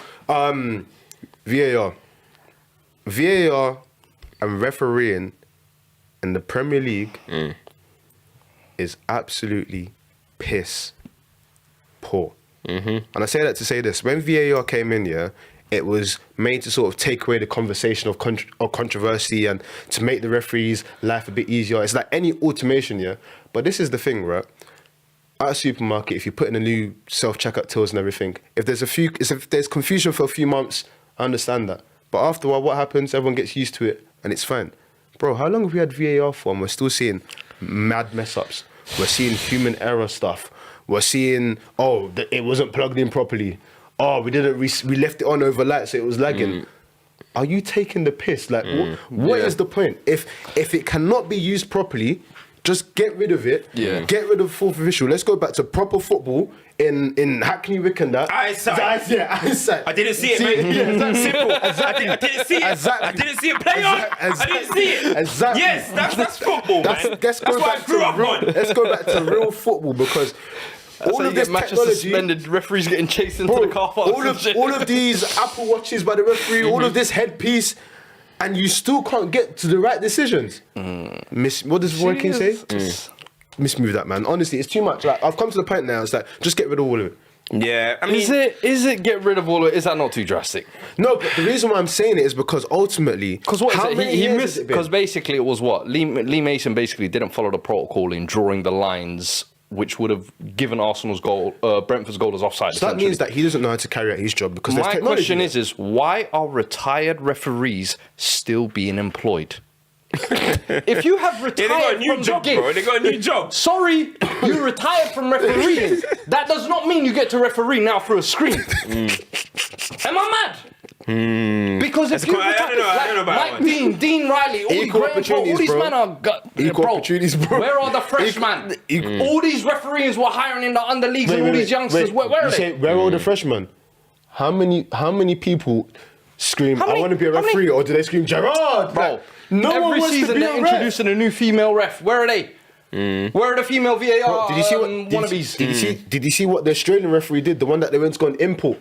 VAR and refereeing in the Premier League is absolutely piss poor. And I say that to say this: when VAR came in, it was made to sort of take away the conversation of controversy and to make the referees' life a bit easier. It's like any automation, But this is the thing, right? At a supermarket, if you put in a new self-checkout tills and everything, if there's confusion for a few months, I understand that. But after a while, what happens? Everyone gets used to it and it's fine. Bro, how long have we had VAR for and we're still seeing mad mess-ups? We're seeing human error stuff. We're seeing, it wasn't plugged in properly. We left it on overnight, so it was lagging. Are you taking the piss? Like, what is the point? If it cannot be used properly, just get rid of it. Yeah. Get rid of fourth official. Let's go back to proper football in Hackney, Wick and that. Eyesight. Eyesight. I didn't see it, mate. Yeah, Simple. I didn't see it. Exactly. I didn't see it play on. I didn't see it. Exactly. Yes, that's football, man. That's what I grew up on. Let's go back to real football because all of this matches technology, suspended, referees getting chased into the car park. All of these Apple Watches by the referee, all of this headpiece, and you still can't get to the right decisions. What does Roy say? Mismove that, man. Honestly, it's too much. Like, I've come to the point now. It's like just get rid of all of it. Yeah, I mean, is it get rid of all of it? Is that not too drastic? No, but the reason why I'm saying it is because ultimately, he missed. Because basically, it was what Lee Mason basically didn't follow the protocol in drawing the lines, which would have given Arsenal's goal, Brentford's goal as offside. So that means that he doesn't know how to carry out his job because my question is why are retired referees still being employed? If you have retired they got a new from job, the gig, bro. They got a new job. Sorry, you retired from refereeing. That does not mean you get to referee now through a screen. Am I mad? Because if you I don't know about Mike Dean, Dean Riley, all these men are equal opportunities, bro. Where are the freshmen? All these referees were hiring in the underleagues and all these youngsters. Where are they? Where are the freshmen? How many people scream, I want to be a referee, or do they scream, Gerard? Bro, every season they're introducing a new female ref. Where are they? Where are the female VAR wannabes? Did you see what the Australian referee did? The one that they went to go and import.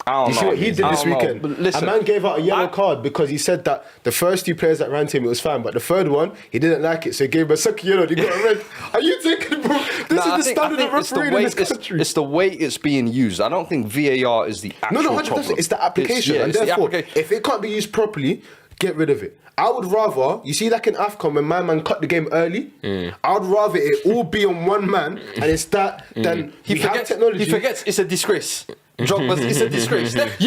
You see what he did this weekend? A man gave out a yellow card because he said that the first two players that ran to him, it was fine, but the third one, he didn't like it, so he gave him a second yellow, he got a red. Are you thinking, bro? This is the standard of refereeing in this country. It's the way it's being used. I don't think VAR is the actual problem. No, 100%. It's the application. And therefore, if it can't be used properly, get rid of it. I would rather, you see like in AFCON when my man cut the game early, I would rather it all be on one man and it's that, then he forgets technology. He forgets it's a disgrace. It's a disgrace. At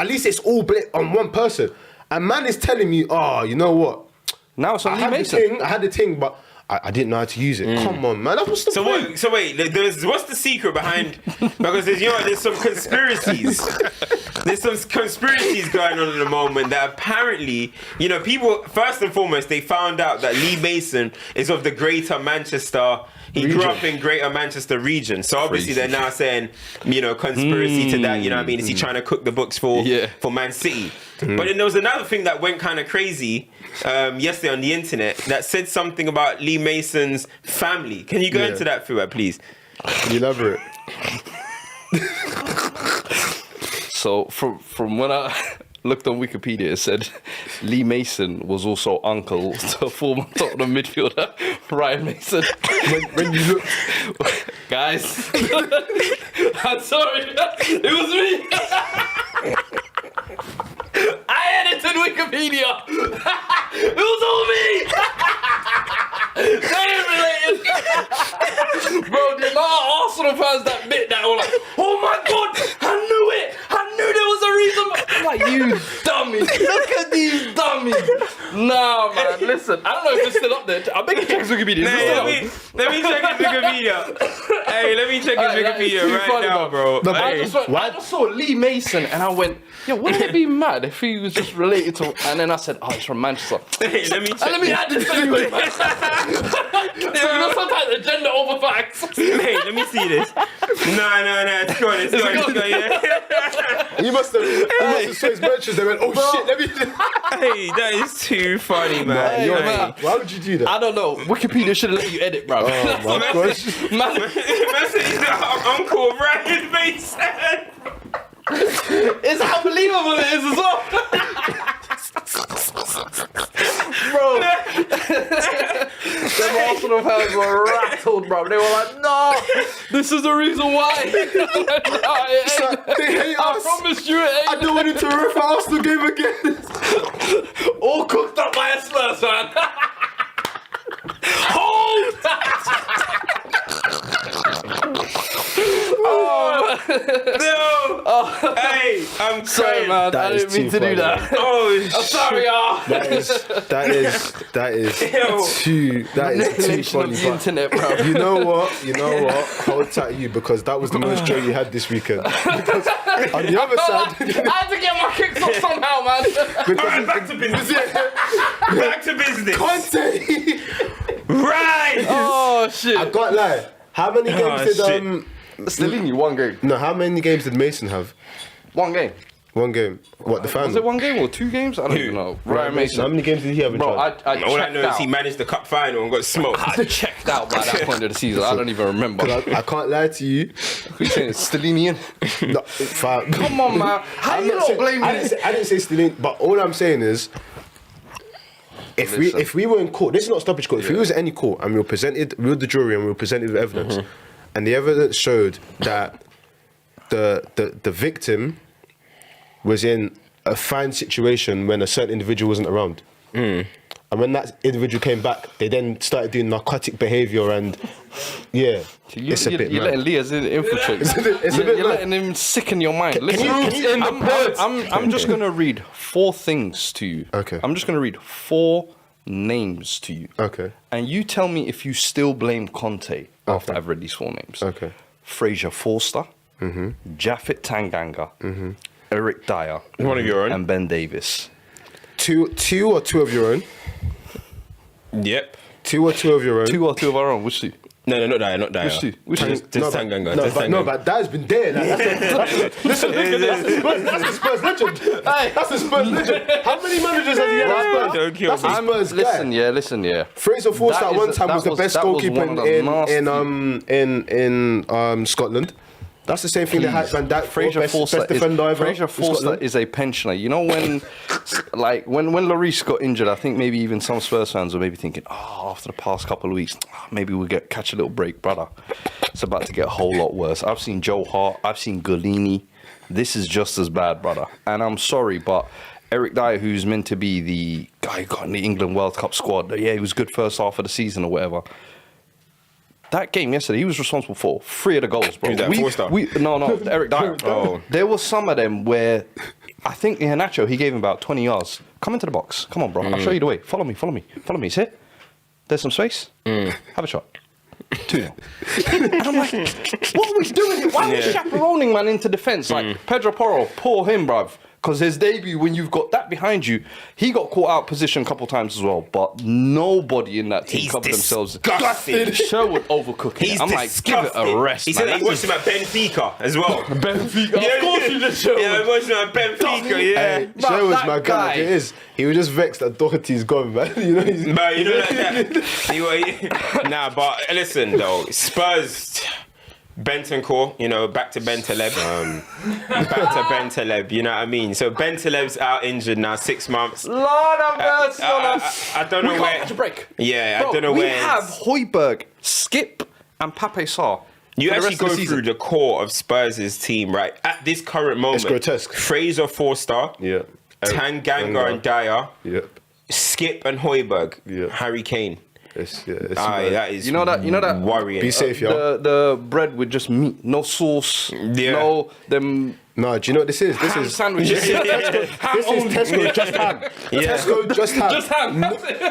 least it's all on one person. And man is telling me, you know what? Now it's on Lee Mason. I had the thing, but I didn't know how to use it. Come on, man. That was the point. So wait, what's the secret behind? Because there's some conspiracies. There's some conspiracies going on at the moment that apparently, people, first and foremost, they found out that Lee Mason is of the Greater Manchester. He grew up in Greater Manchester region. So obviously they're now saying, conspiracy to that. You know what I mean? Is he trying to cook the books for Man City? But then there was another thing that went kind of crazy yesterday on the internet that said something about Lee Mason's family. Can you go into that, Fuad, please? Elaborate. So from when I looked on Wikipedia, it said Lee Mason was also uncle to former Tottenham midfielder Ryan Mason. When you look, guys, I'm sorry, it was me. I edited Wikipedia. It was all me. They ain't related. Bro, the amount of Arsenal fans that bit that were like, oh my God, I knew it. I knew there was a reason. I'm like, you dummies. Look at these dummies. Nah, man, listen. I don't know if it's still up there. I beg you check his Wikipedia. Is it still up? Let me check his Wikipedia. Hey, let me check his Wikipedia right now, bro. No, Hey. I just saw Lee Mason and I went, yo, wouldn't it be mad if he was just related to... And then I said, oh, he's from Manchester. Hey, let me check. Let me add this anyway, man. So, you know, sometimes agenda over facts. Hey, let me see this. No, it's gone, yeah. He must have saw his merchants. They went, oh shit, let me. Hey, that is too funny, man. Hey, Yo, man. why would you do that? I don't know. Wikipedia should have let you edit, bro. Oh my gosh. Man, Man said he's our uncle of Ryan Mason. it's unbelievable it is as well. Bro, them Arsenal fans were rattled, bro. They were like, no, this is the reason why. They hate I us. promised you it ain't. I don't want him to ref the Arsenal game again. All cooked up by a Spurs fan. Hold! No. Hey, I'm Sorry, crying. man. That I is didn't mean too to do funny. that. Oh, I'm sorry, y'all. That is too funny. Of the But internet, bro. you know what? Hold tight, you, because that was the most joy you had this weekend. Because on the other side, I had to get my kicks off somehow, man. Alright, back to business. Back to business. Conte. Right. Oh, shit. I can't lie. How many games did shit. Stellini, one game. No, how many games did Mason have? One game. One game. What, the final? Was it one game or 2 games? I don't even know. Ryan How Mason. many games did he have in Bro, charge? I All I checked know is out. he managed the cup final and got smoked. I checked out by that point of the season. I don't even remember. I can't lie to you. Who's saying it's Stellini? No, fam. Come on, man. How you not blaming I me? didn't say Stellini, but all I'm saying is, if we were in court, this is not stoppage court. If we was at any court and we were the jury and we were presented with evidence, and the evidence showed that the victim was in a fine situation when a certain individual wasn't around. And when that individual came back, they then started doing narcotic behaviour and, yeah, it's a bit You're mad. letting Leah's infiltrate. It's a bit You're mad. letting him sicken your mind. Listen, I'm just going to read 4 things to you. Okay. I'm just going to read 4 names to you. Okay. And you tell me if you still blame Conte after I've read these 4 names. Okay. Fraser Forster, Japhet Tanganga, Eric Dyer, One of your own. and Ben Davis. Two or two of your own? Yep. 2 or 2 of your own? 2 or 2 of our own. Which 2? No, not Dyer, not Dyer. Which 2? Which Just 2? Tanganga. No, just but, no, Tanganga. but Dad's been there. Like, that's a Spurs legend. That's a Spurs legend. How many managers has he had at Spurs? Don't kill That's a me. Spurs guy. Listen, yeah. Fraser Forster That at is- one time that was the was- best that was goalkeeper one of the in Scotland. That's the same thing that had Van Dijk. Fraser best Forster defender ever. Fraser in Forster Scotland. is a pensioner. You know when, when Lloris got injured, I think maybe even some Spurs fans were maybe thinking, oh, after the past couple of weeks, maybe we'll catch a little break, brother. It's about to get a whole lot worse. I've seen Joe Hart, I've seen Golini. This is just as bad, brother. And I'm sorry, but Eric Dyer, who's meant to be the guy who got in the England World Cup squad, yeah, he was good first half of the season or whatever. That game yesterday, he was responsible for 3 of the goals, bro. Who's that, Forster? No, Eric Dyer. Oh. There was some of them where I think Iheanacho, he gave him about 20 yards. Come into the box. Come on, bro. I'll show you the way. Follow me. He's here. There's some space. Have a shot. 2-0. And I'm like, what are we doing here? Why are we chaperoning man into defence? Like, Pedro Porro, poor him, bruv. Because his debut, when you've got that behind you, he got caught out position a couple times as well. But nobody in that team He's covered themselves. disgusting. Sherwood overcooking He's it. I'm like, give it a rest, He man. said he watched him at Benfica as well. Benfica. Yeah, Of course he did, Sherwood. Yeah, I watched him at Benfica, yeah. Hey, Bruv, Joe was that my guy. Like guy. it is. He was just vexed that Doherty's gone, man. You know, he's, But you know like that. Nah, but listen though, Spurs, Bentancur, you know, back to Bentaleb. Back to Bentaleb, you know what I mean? So Bentaleb's out injured now, 6 months. Lord have mercy on us. I don't know We where. can't catch a break. Yeah, Bro, I don't know we where. have Højbjerg, Skip, and Pape Sarr. You for the actually rest go of the season. through the core of Spurs' team, right? At this current moment, It's grotesque. Fraser Forster, yeah. Tanganga and Dyer, Yep. Skip and Højbjerg, Yeah. Harry Kane. It's Aye, that is You know that worrying. Be safe, y'all. The bread with just meat, no sauce, Yeah. no them No, do you know what this is? This Ham is sandwiches. This is Tesco just ham. Tesco just ham. Just ham.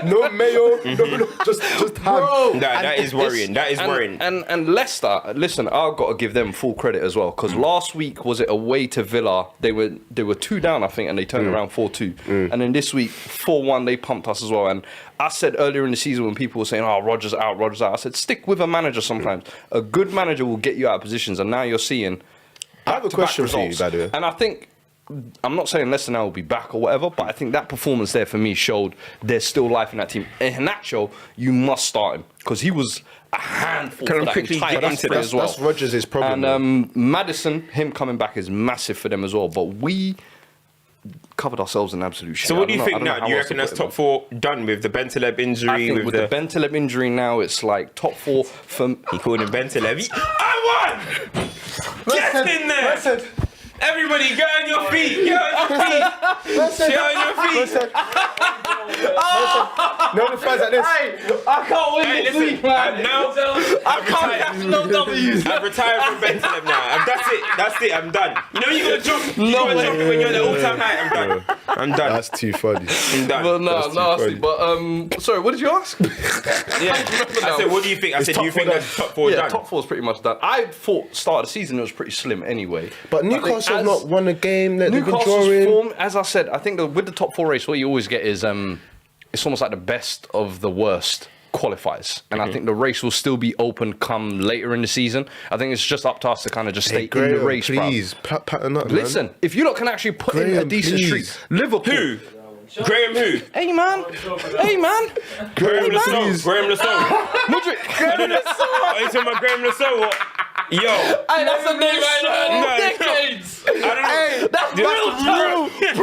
No mayo. No, just ham. Bro. No, that is worrying. That is worrying. And Leicester, listen, I've got to give them full credit as well because last week was it away to Villa? They were 2 down, I think, and they turned around 4-2. And then this week 4-1, they pumped us as well. And I said earlier in the season when people were saying, "Oh, Rodgers out," I said, stick with a manager sometimes. A good manager will get you out of positions, and now you're seeing. I have a question for you, by the way. And I think, I'm not saying Leicester now will be back or whatever, but I think that performance there for me showed there's still life in that team. And Hanacho, you must start him because he was a handful Can I for that quickly entire get into spread this? as well. That's Rodgers' problem. And Maddison, him coming back is massive for them as well. But we covered ourselves in absolute shit. So what do you think I don't know now? how Do you else to reckon that's put it, top 4 done with the Bentaleb injury? I think with the Bentaleb injury now, it's like top 4 for. He called him Bentaleb. I won! Get in there! Everybody, get on your feet! Get on your feet! Get on your feet! No the fans like this. I can't win Hey, this listen, week, man. now I can't have no W's. I've retired from Bentaleb now. That's it. I'm done. You know you gotta jump. You gotta jump when you're at the all-time high. I'm done. I'm done. That's too funny. I'm done. But no, That's too nasty. funny. But sorry, what did you ask? Yeah. I said, what do you think? I said, do you think that's top 4 Yeah, done? top 4 is pretty much done. I thought start of the season it was pretty slim anyway. But I think Newcastle have as- not won a game. They've been Newcastle's drawing. form, as I said, I think that with the top 4 race, what you always get is it's almost like the best of the worst qualifies, and I think the race will still be open come later in the season. I think it's just up to us to kind of just stay in the race, bruv. please, pattern up, man. Listen, if you lot can actually put in a Graham, decent please. streak, Liverpool. Who? Graham who? Hey man, hey man, Graham please. Lasso. Graham Lasso. Mudrick. Are you talking about Graham Lasso? What? Yo. Hey, that's a name I No, know. Decades. I don't know. That's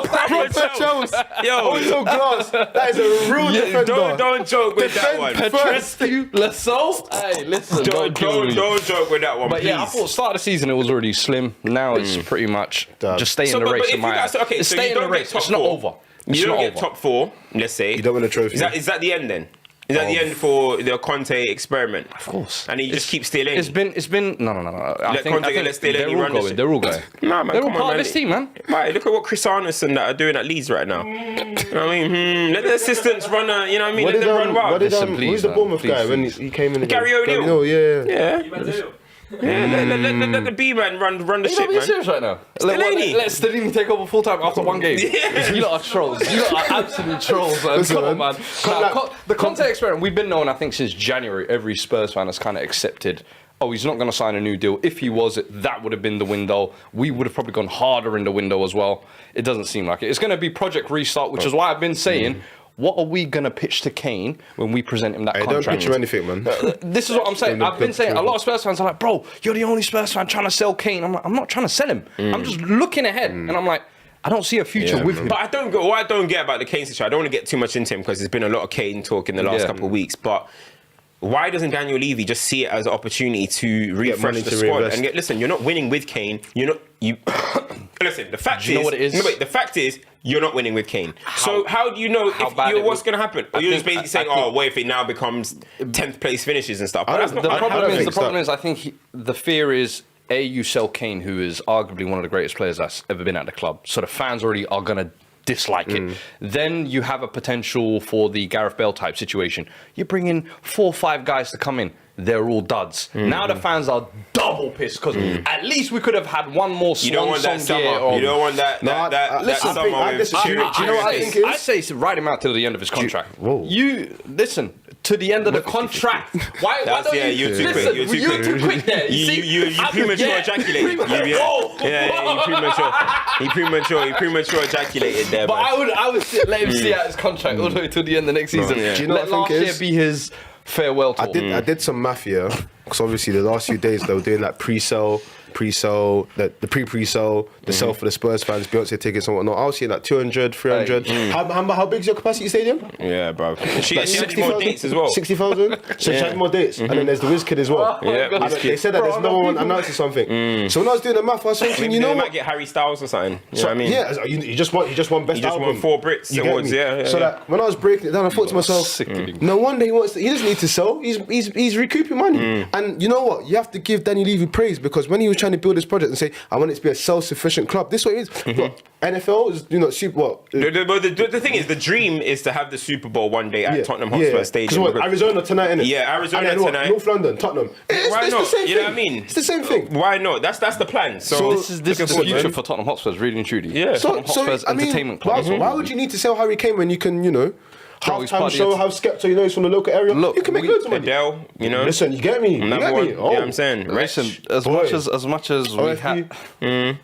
Proper Chelsea. Yo. Also glass. That is a real defender. Don't joke with that one. Petrescu, Lasso. Hey, listen, Don't joke with that one, But please. yeah, I thought start of the season it was already slim. Now it's pretty much just stay in the race. if in my you guys, eyes. okay, It's so stay you in the don't race. get top It's not 4. over. It's You don't not get over. top 4, let's say. You don't win a trophy. Is that the end then? Is that the end for the Conte experiment? Of course. And he just keeps stealing. It's been no. Let Conte get let's steal they're any all run this going. shit. They're all going. Nah, man, They're come all on, part man. of this team, man. Right, look at what Chris Arnes and that are doing at Leeds right now. You know what I mean? Let the assistants run. You know what I mean? What Let did them run wild. Listen, who's please, the man. Bournemouth Please, guy when please. he came in? Gary O'Neill. O'Neill, yeah. Yeah. Let the B man run the You shit, not being man. serious right now? Delaney. Let Stellini take over full time after one game. Yeah. You lot are trolls. You lot are absolute trolls, man. Listen, Come on, man. man. Come Nah, like- the Conte experiment, we've been known, I think, since January. Every Spurs fan has kind of accepted, oh, he's not going to sign a new deal. If he was, that would have been the window. We would have probably gone harder in the window as well. It doesn't seem like it. It's going to be Project Restart, which is why I've been saying, what are we going to pitch to Kane when we present him that Hey, don't contract? pitch him anything, man. This is what I'm saying. I've been saying, a lot of Spurs fans are like, bro, you're the only Spurs fan trying to sell Kane. I'm like, I'm not trying to sell him. I'm just looking ahead. And I'm like, I don't see a future Yeah, with man. him. But what I don't get about the Kane situation, I don't want to get too much into him because there's been a lot of Kane talk in the last Yeah. couple of weeks. But why doesn't Daniel Levy just see it as an opportunity to refresh money the to squad? reinvest. And listen, you're not winning with Kane. Listen, the fact Do you know is, what it is? No, wait, the fact is, you're not winning with Kane. So how do you know how bad it what's would- going to happen? Or I you're think- just basically saying, I think- oh, what if it now becomes 10th place finishes and stuff? But that's not The I problem don't is, think so. I think the fear is, A, you sell Kane, who is arguably one of the greatest players that's ever been at the club. So the fans already are going to dislike it. Then you have a potential for the Gareth Bale type situation. You bring in 4 or 5 guys to come in. They're all duds. Now the fans are double pissed because at least we could have had one more You don't want that song gear summer. or- You don't want that listen, summer I with disagree. Shuri- Do you know what I Shuri- think it is? I say write him out till the end of his contract. Whoa. You listen to the end of the contract. Why don't yeah, you? you're too listen, quick, you're too you're quick. too quick there. You premature ejaculated. You premature ejaculated there, But man. I would let him see out his contract all the way till the end of next season. Yeah. Do you know Let what I last think year is? be his farewell tour. I did some math here because obviously the last few days they were doing that pre-sale, the pre-sale, the sale for the Spurs fans, Beyonce tickets and whatnot. I was seeing like 200, 300. How big's your capacity stadium? Yeah, bro. She Like had more dates as well. 60,000? So she had more dates. And then there's the WizKid as well. Yeah, And they said that there's no one announcing something. So when I was doing the math, I was thinking, Maybe you know they what? might get Harry Styles or something. You know So, what I mean? yeah, you just want best You just album. want 4 Brits You get awards, me? yeah. So that when I was breaking it down, I thought to myself, Sickening. no wonder he doesn't need to sell. He's recouping money. And you know what? You have to give Danny Levy praise because when he was trying trying to build this project and say, I want it to be a self-sufficient club. This way it is. What, NFL is, super, what? The thing is, the dream is to have the Super Bowl one day at Tottenham Hotspur Stadium. Because Arizona tonight, innit? Yeah, Arizona and then tonight. North London, Tottenham. Why not? The same You know thing. what I mean? It's the same thing. Why not? That's the plan. So This is the future for Tottenham Hotspurs, really and truly. Yeah. Tottenham Hotspur's entertainment club. Why would you need to sell Harry Kane when you can, he's half-time part of show, the- have Skepta, he's from the local area. Look, you can make loads of money. Adele, Listen, you get me. You number get one. me. You know what I'm saying? Listen, Rich. as much as we OFP. have.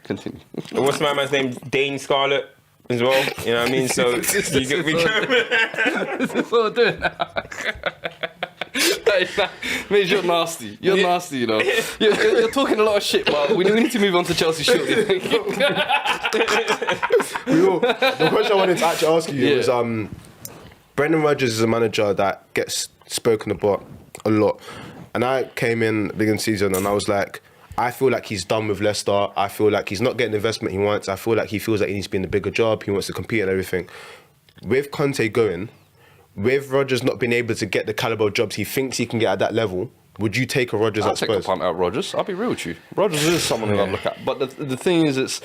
Continue. What's my man's name? Dane Scarlett as well. You know what I mean? So you get me. This is what we're doing now. Mate, you're nasty. You're nasty, You're talking a lot of shit, but we need to move on to Chelsea shortly. The question I wanted to actually ask you was, Brendan Rodgers is a manager that gets spoken about a lot. And I came in at the beginning of the season and I was like, I feel like he's done with Leicester. I feel like he's not getting the investment he wants. I feel like he feels like he needs to be in a bigger job. He wants to compete and everything. With Conte going, with Rodgers not being able to get the caliber of jobs he thinks he can get at that level, would you take a Rodgers I'll at take the Spurs? punt out Rodgers. I'll be real with you. Rodgers is someone who I look at. But the thing is, it's...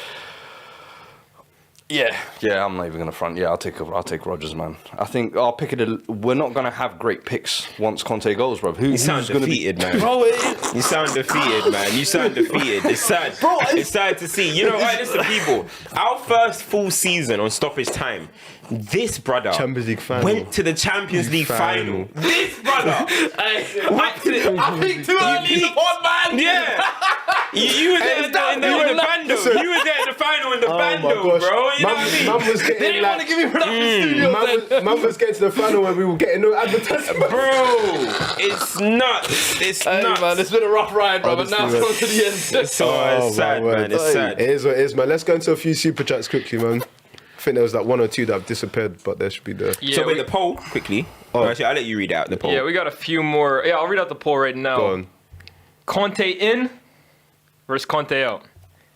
Yeah, I'm not even going to front. Yeah, I'll take Rodgers, man. I think I'll pick it. We're not going to have great picks once Conte goes, bro. You sound defeated, man. Bro, you sound defeated, man. You sound defeated. It's sad. Bro, it's sad to see. You know what? Listen, people. Our first full season on Stoppage Time, this brother Champions League final. went to the Champions League final. This brother went to the... I peaked too early in the pod, man. Yeah. You were there in the bando. You were there in the final in the bando, gosh. bro. You know what I mean? Man was getting They didn't want to give me production studios. Man was getting to the final when we were getting no advertisement. Bro, it's nuts. It's Hey, nuts. man, it's been a rough ride, bro, but Honestly, now it's man. come to the end. Oh, it's sad, man. It's sad. It is what it is, man. Let's go into a few super chats quickly, man. I think there was like one or two that have disappeared, but there should be the... Yeah, So wait, we, the poll, quickly. Actually, I'll let you read out the poll. yeah, we got a few more. Yeah, I'll read out the poll right now. Go on. Conte in versus Conte out.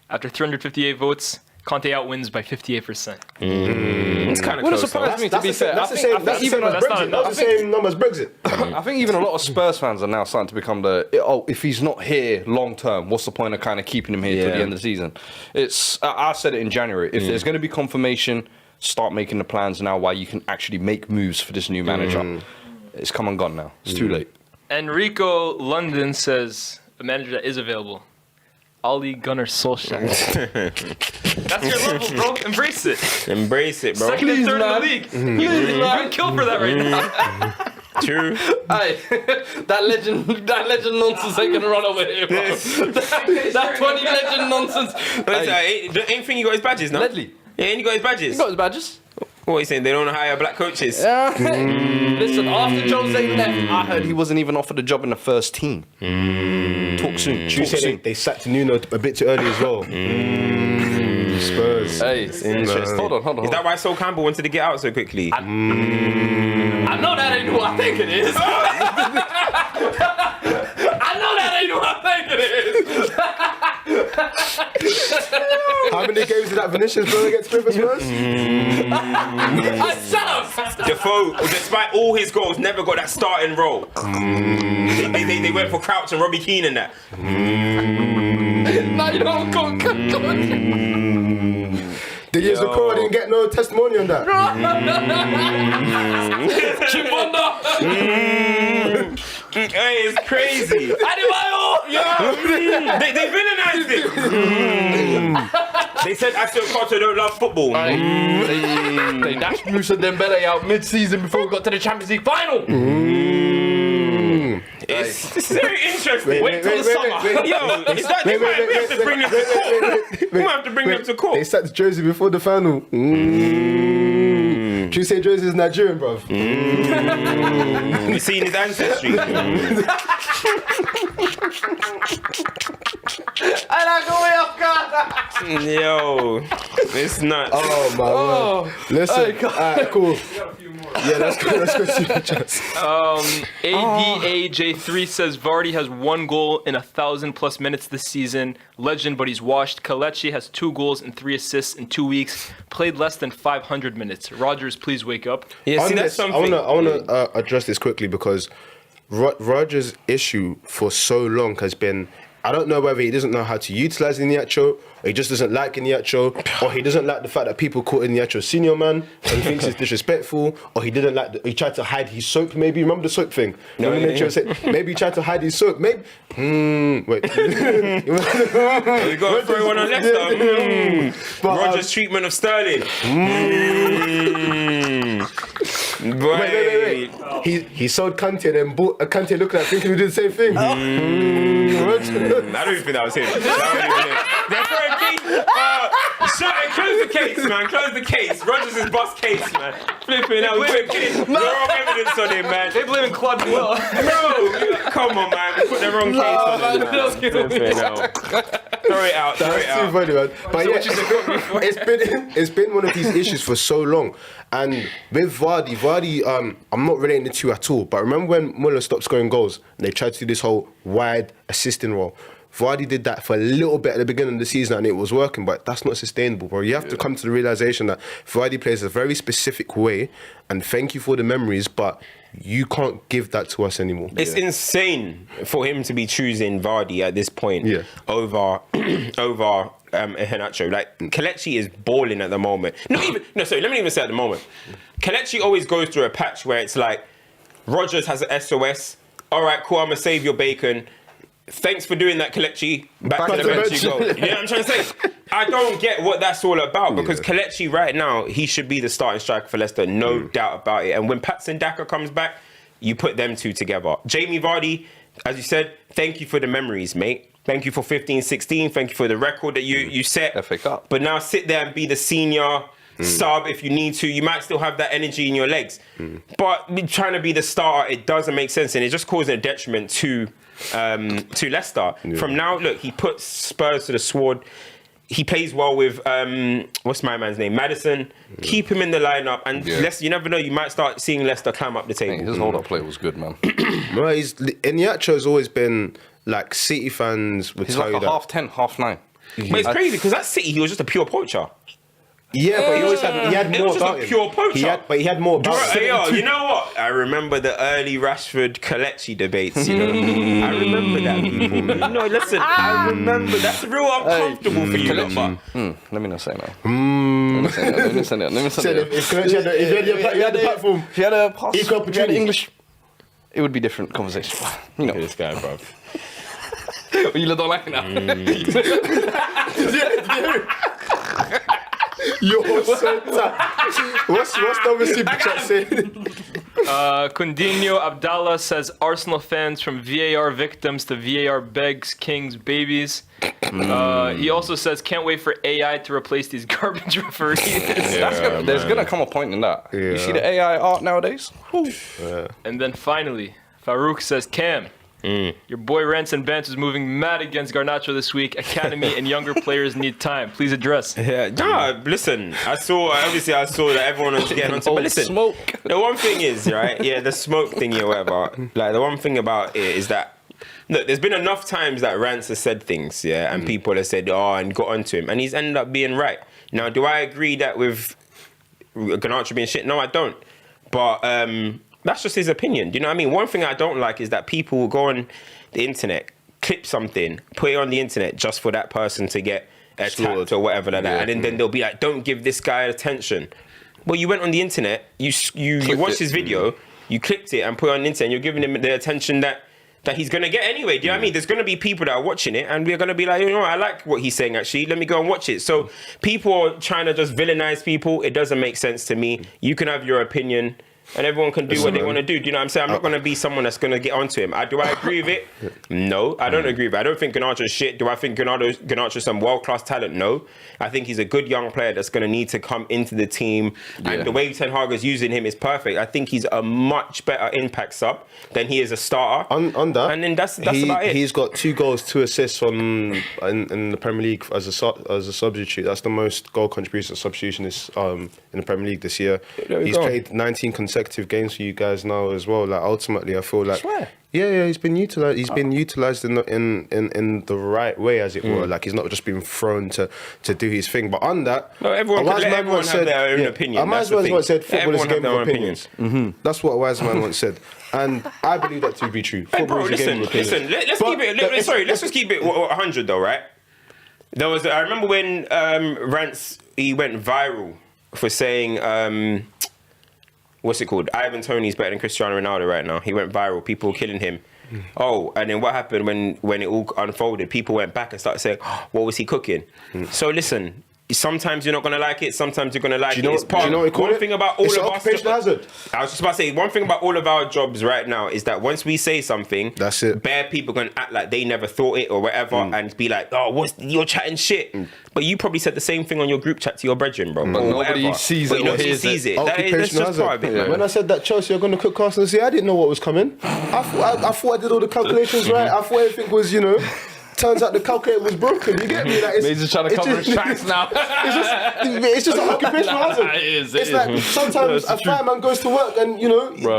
After 358 votes, Conte out wins by 58%. It's kind of Wouldn't close. surprise me, to be fair. That's I the think- same. That's the even- same as that's not Brexit. enough. That's the same number as Brexit. I think even a lot of Spurs fans are now starting to become if he's not here long term, what's the point of kind of keeping him here till Yeah. the end of the season? I said it in January. If there's going to be confirmation, start making the plans now while you can actually make moves for this new manager. It's come and gone now. It's too late. Enrico London says a manager that is available. Ole Gunnar Solskjaer. That's your level, bro. Embrace it. Embrace it, bro. Second and third man. in the league. You're getting killed for that right now. True. Hey, that legend nonsense ain't gonna run away, bro. that 20 legend nonsense. But ain't think he got his badges now? Ledley. Yeah, ain't he got his badges? He got his badges. What are you saying? They don't hire black coaches? Listen, after Jose left, I heard he wasn't even offered a job in the first team. Talk soon. You Talk say soon. they sacked Nuno a bit too early as well. Spurs. hey, Interesting. Hold on. Is that why Sol Campbell wanted to get out so quickly? I know that ain't who I think it is. I know that ain't who I think it is. How many games did that Vinicius brother get to play for Spurs? Shut up. Defoe, despite all his goals, never got that starting role. They went for Crouch and Robbie Keane and that. Now you don't go. The years of pro, I didn't get no testimony on that. Hey, it's crazy. They villainized it. They said Aston Villa don't love football. They dashed Musa Dembele out mid-season before we got to the Champions League final. It's very interesting. Wait till the summer. Yo, is that we have to bring them to court. We might have to bring them to They court. sacked Jersey before the final. Do you say Jersey is Nigerian, bruv? We seen his ancestry. And I go way off guard. Yo, it's nuts. Oh, my word. Listen, alright, cool. Yeah, let's go super chats. ADAJ3 says Vardy has 1 goal in 1,000+ minutes this season. Legend, but he's washed. Kelechi has 2 goals and 3 assists in 2 weeks. Played less than 500 minutes. Rogers, please wake up. Yeah, see, On that's this, something. I want to address this quickly because Rodgers' issue for so long has been I don't know whether he doesn't know how to utilise Iheanacho, or he just doesn't like Iheanacho, or he doesn't like the fact that people call Iheanacho senior man, and he thinks it's disrespectful, or he didn't like. He tried to hide his soap. Maybe remember the soap thing. No, Maybe he tried to hide his soap. Maybe. Wait. We got to throw one on Leicester. But, Rodgers' treatment of Sterling. Wait. He sold Kante and then bought a Kante looking like thinking we did the same thing. I don't even think that was him. They're throwing case. Shut it, close the case, man. Close the case. Rodgers' is boss case, man. Flipping out. Wrong evidence on him, man. They blaming Claude Will. Bro, come on, man. We put the wrong case on him, man. Flipping out. Throw it out. That's too funny, man. But yeah, it's been one of these issues for so long. And with Vardy, I'm not relating the two at all. But remember when Muller stopped scoring goals and they tried to do this whole wide assisting role? Vardy did that for a little bit at the beginning of the season and it was working, but that's not sustainable, bro. You have to come to the realization that Vardy plays a very specific way, and thank you for the memories, but you can't give that to us anymore. It's insane for him to be choosing Vardy at this point over Iheanacho. Like, Kelechi is balling at the moment. Let me even say at the moment. Kelechi always goes through a patch where it's like, Rodgers has an SOS. All right, cool, I'm going to save your bacon. Thanks for doing that, Kelechi. Back to the bench you go. You know what I'm trying to say? I don't get what that's all about because Kelechi right now, he should be the starting striker for Leicester, no doubt about it. And when Patson Daka comes back, you put them two together. Jamie Vardy, as you said, thank you for the memories, mate. Thank you for 15-16. Thank you for the record that you set. FA Cup. But now sit there and be the senior sub if you need to. You might still have that energy in your legs. But trying to be the starter, it doesn't make sense. And it just causes a detriment to Leicester. From now, look, he puts Spurs to the sword. He plays well with what's my man's name, Maddison. Keep him in the lineup, and Leicester, you never know, you might start seeing Leicester climb up the table. His hold-up play was good, man. Well, Iheanacho has always been like City fans would He's tell like you a that. half 10, half 9. But it's crazy because at City he was just a pure poacher. Yeah, but he always had It more was just about a him. pure poacher. He had more about him. You know what? I remember the early Rashford Kelechi debates. You know, I remember that. People. No, listen, I remember. That's real uncomfortable for you. Let me not say no. Let me say no. If he had the platform, If he had a pass, equal if he had opportunity. English, it would be different conversation. You know. This guy, bro. You don't like it now. You're so tight. What's the other super chat saying? Kundinho Abdallah says Arsenal fans from VAR victims to VAR begs, kings, babies. He also says can't wait for AI to replace these garbage referees. There's gonna come a point in that. You see the AI art nowadays? And then finally, Farouk says Cam. Your boy Rants and Bants is moving mad against Garnacho this week. Academy and younger players need time. Please address. Listen, I saw that everyone was getting onto. But listen, Smoke. the one thing is, right? Yeah, the smoke thing or whatever. Like, the one thing about it is that, look, there's been enough times that Rants has said things, and people have said, and got onto him, and he's ended up being right. Now, do I agree that with Garnacho being shit? No, I don't. But that's just his opinion. Do you know what I mean? One thing I don't like is that people will go on the internet, clip something, put it on the internet just for that person to get attacked or whatever like that. And then they'll be like, don't give this guy attention. Well, you went on the internet, you watched his video, you clipped it and put it on the internet, and you're giving him the attention that he's going to get anyway. Do you know what I mean? There's going to be people that are watching it and we're going to be like, you know, I like what he's saying actually. Let me go and watch it. So people are trying to just villainize people. It doesn't make sense to me. You can have your opinion and everyone can do what they want to do. Do you know what I'm saying? I'm not going to be someone that's going to get onto him. Do I agree with it? No, I don't agree with it. I don't think Garnacho's shit. Do I think Garnacho's some world-class talent? No. I think he's a good young player that's going to need to come into the team. And the way Ten Hag is using him is perfect. I think he's a much better impact sub than he is a starter. On that, and then that's about it. He's got 2 goals, 2 assists in the Premier League as a substitute. That's the most goal contribution substitution in the Premier League this year. He's played 19 consecutive consecutive games for you guys now as well. Like ultimately, I feel like Swear. yeah, he's been utilized. He's been utilized in the right way, as it were. Like he's not just been thrown to do his thing. But on that, No, everyone a wise let man everyone once have said, their own yeah, opinion. A wise That's the man thing. once said, "Football Everyone is a have game their of own opinions." opinions. That's what a wise man once said, and I believe that to be true. Hey, Football bro, is a game listen. of opinions. Let's But- keep it. but it's- Let's just keep it 100 though, right? There was. I remember when Rance he went viral for saying, what's it called? Ivan Toney's better than Cristiano Ronaldo right now. He went viral. People were killing him. Oh, and then what happened when it all unfolded? People went back and started saying, "What was he cooking?" So listen. Sometimes you're not gonna like it. Sometimes you're gonna like it. It's part. do you know what we call One it? thing about all It's of an us. occupational hazard. I was just about to say one thing about all of our jobs right now is that once we say something, That's it. Bare people gonna act like they never thought it or whatever, and be like, "Oh, you're chatting shit." But you probably said the same thing on your group chat to your brethren, bro. But or nobody whatever. sees But it or nobody hears sees it. it. That's Occupational just part of it, hazard. man. When I said that Chelsea are going to cook Arsenal, see, I didn't know what was coming. I thought I did all the calculations right. I thought everything was, turns out the calculator was broken. You get me? Like, He's just trying to cover his tracks now. It's just an occupational hazard. It is, It's like sometimes a fireman goes to work and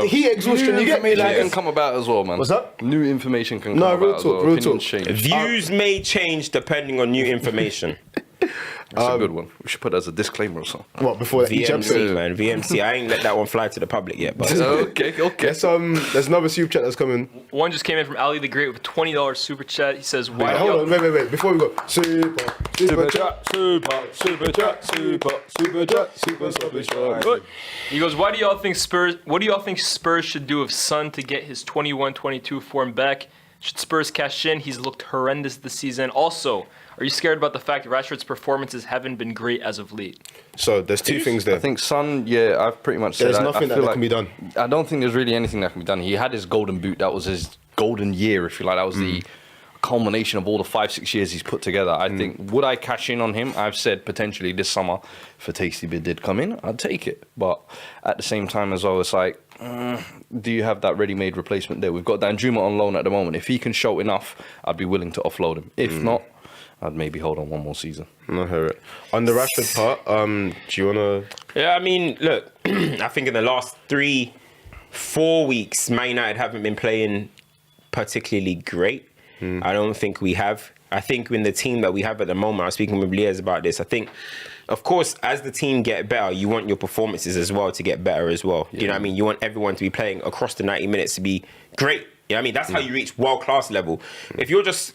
heat exhaustion. You get me? That Like, can come about as well, man. What's that? New information can come No, about real as talk, well. real Opinions talk. change. Views may change depending on new information. That's a good one. We should put that as a disclaimer or something. what before each VMC, episode? man. VMC. I ain't let that one fly to the public yet, but Okay. There's another super chat that's coming. One just came in from Ali the Great with a $20 super chat. He says, "Why Wait, do hold y'all- on, wait. Before we go, super chat, super stoppage time. He goes, "What do y'all think Spurs should do with Son to get his 21-22 form back? Should Spurs cash in? He's looked horrendous this season. Also, are you scared about the fact that Rashford's performances haven't been great as of late?" So there's two things there. I think Son, I've pretty much said There's I nothing feel that can be done. I don't think there's really anything that can be done. He had his golden boot. That was his golden year, if you like. That was the culmination of all the 5-6 years he's put together. I think, would I cash in on him? I've said potentially this summer, if a tasty bid did come in, I'd take it. But at the same time as well, it's like, do you have that ready-made replacement there? We've got Danjuma on loan at the moment. If he can show enough, I'd be willing to offload him. If not, I'd maybe hold on one more season. I hear it. On the Rashford part, do you wanna? yeah, I mean, look, I think in the last 3-4 weeks, Man United haven't been playing particularly great. I don't think we have. I think in the team that we have at the moment, I was speaking with Liaz about this. I think, of course, as the team get better, you want your performances as well to get better as well. You know what I mean? You want everyone to be playing across the 90 minutes to be great. You know what I mean? That's how you reach world-class level. If you just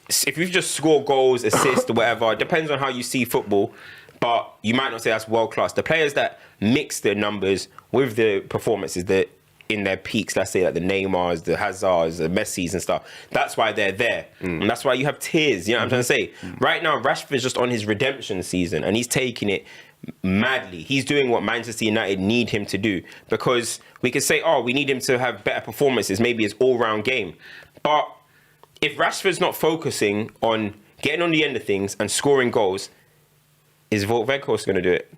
score goals, assist, or whatever, it depends on how you see football, but you might not say that's world-class. The players that mix their numbers with the performances that in their peaks, let's say like the Neymars, the Hazards, the Messis and stuff, that's why they're there. And that's why you have tiers, you know what I'm trying to say? Right now, Rashford's just on his redemption season and he's taking it madly. He's doing what Manchester United need him to do, because we could say, oh, we need him to have better performances, maybe his all-round game. But if Rashford's not focusing on getting on the end of things and scoring goals, is Wout Weghorst going to do it?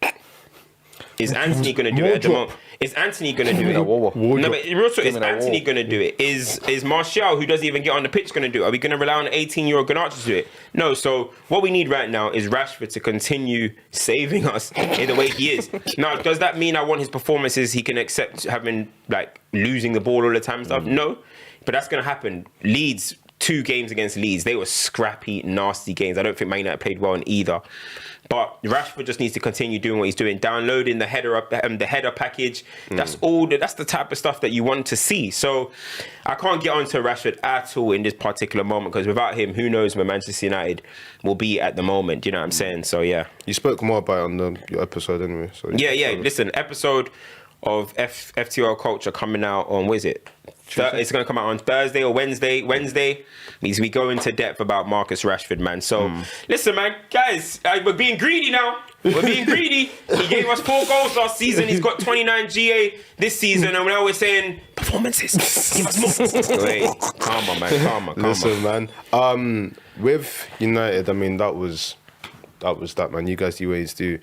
Is Anthony going to do it at the moment? Is Anthony going to do it? No, but real talk, is Anthony going to do it? Is Martial, who doesn't even get on the pitch, going to do it? Are we going to rely on an 18-year-old Garnacho to do it? No, so what we need right now is Rashford to continue saving us in the way he is. Now, does that mean I want his performances he can accept having, like, losing the ball all the time and stuff? No, but that's going to happen. Leeds, 2 games against Leeds, they were scrappy, nasty games. I don't think Man United played well in either. But Rashford just needs to continue doing what he's doing, downloading the header package. That's the type of stuff that you want to see. So I can't get onto Rashford at all in this particular moment, because without him, who knows where Manchester United will be at the moment. You know what I'm saying? So yeah. You spoke more about it on your episode anyway. So Yeah. Listen, episode of FTBL Culture coming out on, what is it? It's going to come out on Thursday or Wednesday. Wednesday means we go into depth about Marcus Rashford, man. So, listen, man, guys, we're being greedy now. We're being greedy. He gave us 4 goals last season. He's got 29 GA this season, and now we're saying performances. Give us more. Wait, calm on, man. Calm on. Listen, man. With United, I mean, that was that, man. You guys do always do.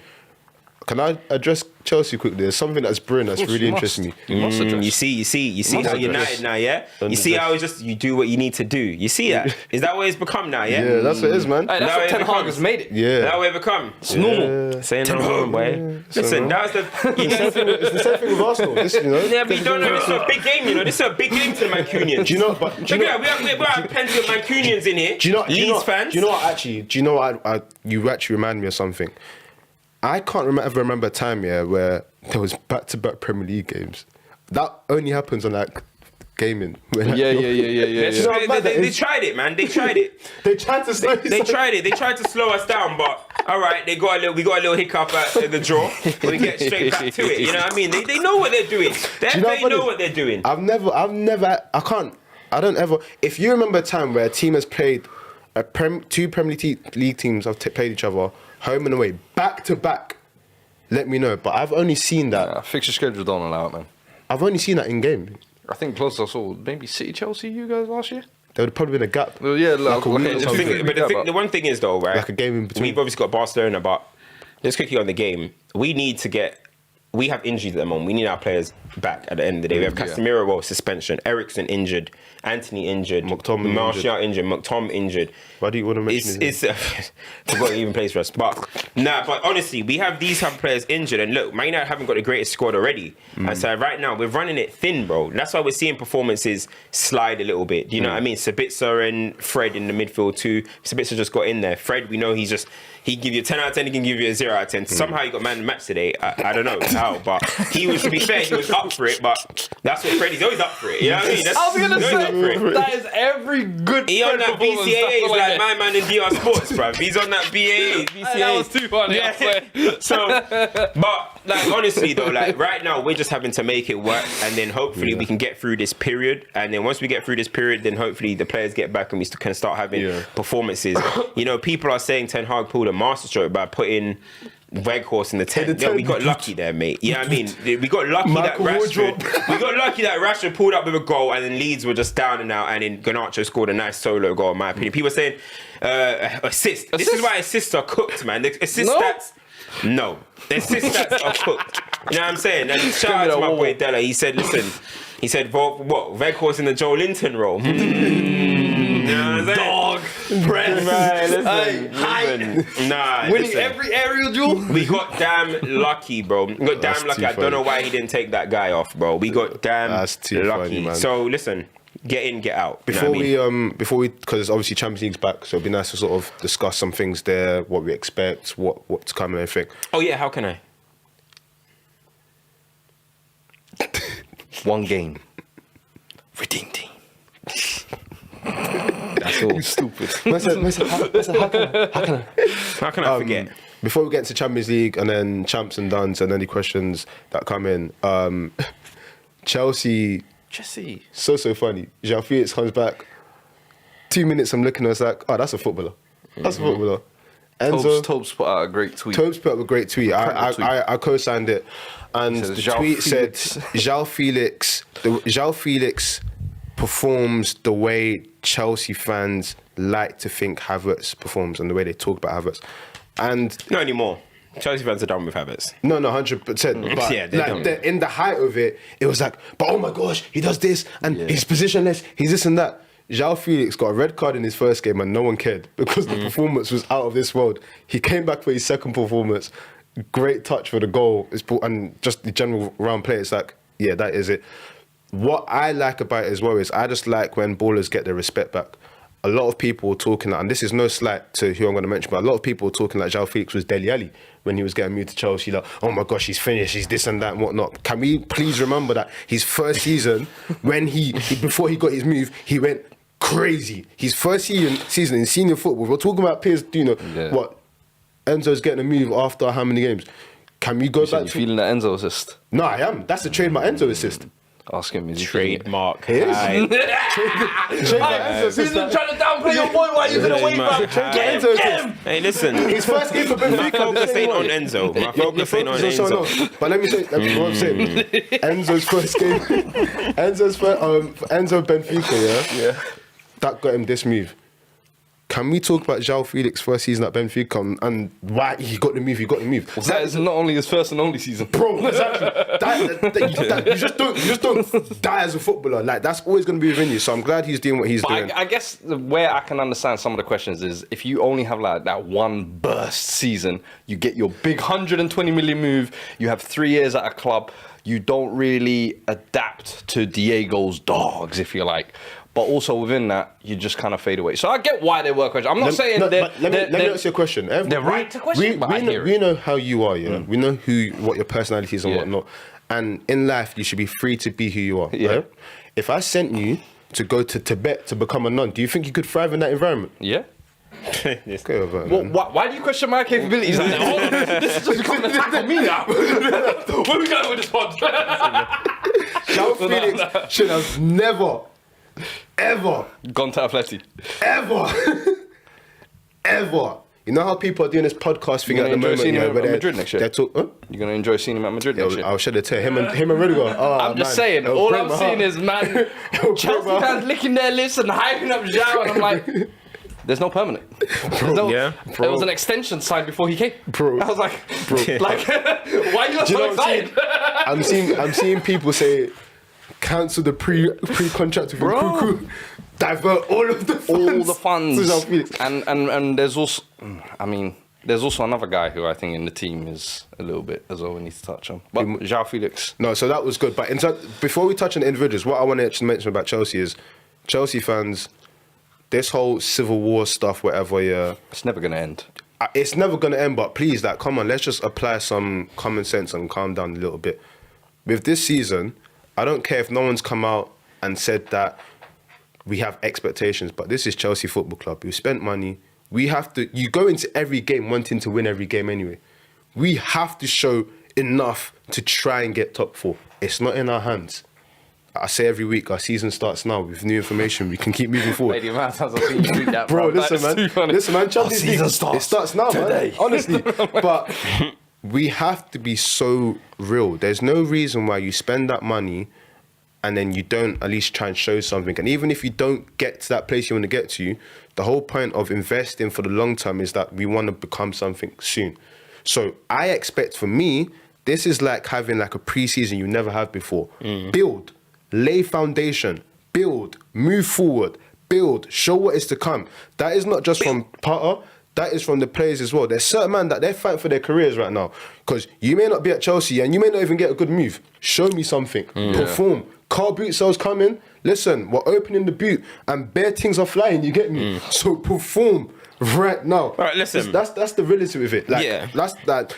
can I address Chelsea quickly? There's something that's brewing that's really interesting me. You see how United now, yeah? You see how it's just, you do what you need to do. You see that? Is that what it's become now, yeah? Yeah, that's what it is, man. Hey, that's That what way Ten it Hag becomes. has made it. Yeah. That way it become. It's normal. Saying no more, boy. Listen, that was the... You It's the same thing with Arsenal. This, you know. Yeah, but you don't know, this is a big game, you know. This is a big game to the Mancunians. Do you know? But do you Look know? at that, we have plenty of Mancunians in here. Do you know? Leeds fans. Do you know what? Actually, do you know what? You actually remind me of something. I can't ever remember a time, yeah, where there was back-to-back Premier League games. That only happens on like gaming. Yeah. They tried it, man. They tried it. They tried to slow. They tried it. They tried to slow us down, but all right, we got a little hiccup at the draw. We get straight back to it. You know what I mean? They know what they're doing. They know what they're doing. I don't ever. If you remember a time where a team has played two Premier League teams have played each other home and away back to back, let me know. But I've only seen that. Fixture schedule don't allow it, man. I've only seen that in game. I think close I saw maybe City, Chelsea, you guys last year. There would probably been a gap. Well, yeah, like a week okay, or something. The one thing is though, right? Like a game in between. We've obviously got Barcelona, but just quickly on the game, we have injuries at the moment. We need our players back at the end of the day. We have Casemiro, suspension, Eriksen injured, Anthony injured, McTominay Martial injured, McTom injured. Why do you want to mention It's forgot he even plays for us. But honestly, we have these type of players injured. And look, Man United haven't got the greatest squad already. And so right now, we're running it thin, bro. That's why we're seeing performances slide a little bit. Do you know what I mean? Sabitzer and Fred in the midfield too. Sabitzer just got in there. Fred, we know he give you a 10 out of 10, he can give you a 0 out of 10. Somehow he got man of the match today. I don't know how, but to be fair, he was up for it, but that's what Fred, he's always up for it. You know what I mean? I was gonna he's always up for it. say that is every good. He on that performance, BCAA, stuff it's like my man in DR Sports, bruv. He's on that BCAA. That was too funny. I swear. So, but like honestly though, like right now we're just having to make it work, and then hopefully we can get through this period. And then once we get through this period, then hopefully the players get back and we can start having performances. You know, people are saying Ten Hag pulled a masterstroke by putting Weghorst in the 10. Yeah, we got lucky there, mate. Yeah, I mean, we got lucky that Rashford pulled up with a goal, and then Leeds were just down and out, and then Garnacho scored a nice solo goal, in my opinion. People are saying assist. This is why assists are cooked, man. The assist stats. No, the assist stats are cooked. You know what I'm saying? And shout out to my boy Della. He said, listen. He said, what? Weghorst in the Joe Linton role. You know what I'm saying? Dog. Prem. Right, listen. Nah, Winning listen. every aerial duel. We got damn lucky, bro. We got damn lucky. I don't know why he didn't take that guy off, bro. We got damn lucky. Funny, man. So listen, get in, get out. Before we, because obviously Champions League's back, so it'd be nice to sort of discuss some things there, what we expect, what's coming, and everything. Oh yeah, how can I? One game. Redeem team. That's all. Stupid. How can I forget? Before we get into Champions League and then champs and duns and any questions that come in, Chelsea, so funny. João Felix comes back. 2 minutes, I'm looking, I was like, oh, that's a footballer. That's a footballer. Enzo, Tobes put out a great tweet. Tobes put up a great tweet. I co-signed it. And the tweet said, João Felix performs the way Chelsea fans like to think Havertz performs and the way they talk about Havertz. And Not anymore. Chelsea fans are done with Havertz. no, 100%. But Yeah, they're done. in the height of it, it was like, but oh my gosh, he does this and he's positionless, he's this and that. João Felix got a red card in his first game and no one cared because the performance was out of this world. He came back for his second performance. Great touch for the goal. And just the general round play, it's like, yeah, that is it. What I like about it as well is I just like when ballers get their respect back. A lot of people were talking, and this is no slight to who I'm going to mention, but a lot of people were talking like João Felix was Dele Alli when he was getting moved to Chelsea. Like, oh my gosh, he's finished, he's this and that and whatnot. Can we please remember that his first season, when he before he got his move, he went crazy. His first season in senior football, we're talking about Piers, what? Enzo's getting a move after how many games? Can we go back to... feeling that Enzo assist? No, I am. That's a trademark Enzo assist. Ask him. Is he Trademark. It is. Aye. Trademark Enzo assist. He's trying to downplay your boy while you're gonna wait back. Trademark Enzo assist. Hey, listen. His first game for My Benfica. focus ain't on Enzo. My focus ain't on Enzo. But let me say, what I'm saying. Enzo's first game. Enzo Benfica, yeah? That got him this move. Can we talk about João Felix first season at Benfica and why he got the move? That is not only his first and only season, bro. Exactly. You just don't die as a footballer. Like that's always going to be within you. So I'm glad he's doing what he's doing. I guess where I can understand some of the questions is if you only have like that one burst season, you get your big 120 million move. You have 3 years at a club. You don't really adapt to Diego's dogs, if you like. But also within that, you just kind of fade away. So I get why they work. I'm not saying let me ask you a question. They're right to question, but we know how you are, yeah. We know what your personality is and whatnot. And in life, you should be free to be who you are. Yeah. Right? If I sent you to go to Tibet to become a nun, do you think you could thrive in that environment? Yeah. Go over, man. Why do you question my capabilities? This is just going to attack me now. Where we going with this one? João Felix should have never, ever, gone to Atleti. ever. You know how people are doing this podcast thing at the moment? Seeing him where at Madrid next year? You're going to enjoy seeing him at Madrid next year? I'll shed a tear. Him and Rudiger. Oh, I'm just saying, all I'm seeing is, man, Chelsea fans licking their lips and hyping up João, and I'm like, there's no permanent. There was an extension signed before he came. Bro. I was like, why are you so excited? I'm seeing people say, cancel the pre-contract with Nkunku. Divert all of the funds. And there's also, there's also another guy who I think in the team is a little bit as well we need to touch on. But João Felix. No, so that was good. But before we touch on the individuals, what I want to actually mention about Chelsea is Chelsea fans, this whole civil war stuff, whatever, it's never going to end. It's never going to end, but please, come on, let's just apply some common sense and calm down a little bit. With this season, I don't care if no one's come out and said that we have expectations, but this is Chelsea Football Club. We've spent money. You go into every game wanting to win every game anyway. We have to show enough to try and get top 4. It's not in our hands. I say every week, our season starts now with new information. We can keep moving forward. Bro, listen, man. Champions League, it starts now, today. Man. Honestly, but we have to be so real. There's no reason why you spend that money and then you don't at least try and show something. And even if you don't get to that place you want to get to, the whole point of investing for the long term is that we want to become something soon. So I expect, for me, this is like having like a pre-season you never had before. Build. Lay foundation, build, move forward, build, show what is to come. That is not just from Potter, that is from the players as well. There's certain men that they're fighting for their careers right now. Because you may not be at Chelsea and you may not even get a good move. Show me something. Perform. Car boot sales coming. Listen, we're opening the boot and bare things are flying, you get me? So perform right now. All right, listen. That's the reality with it. That's that.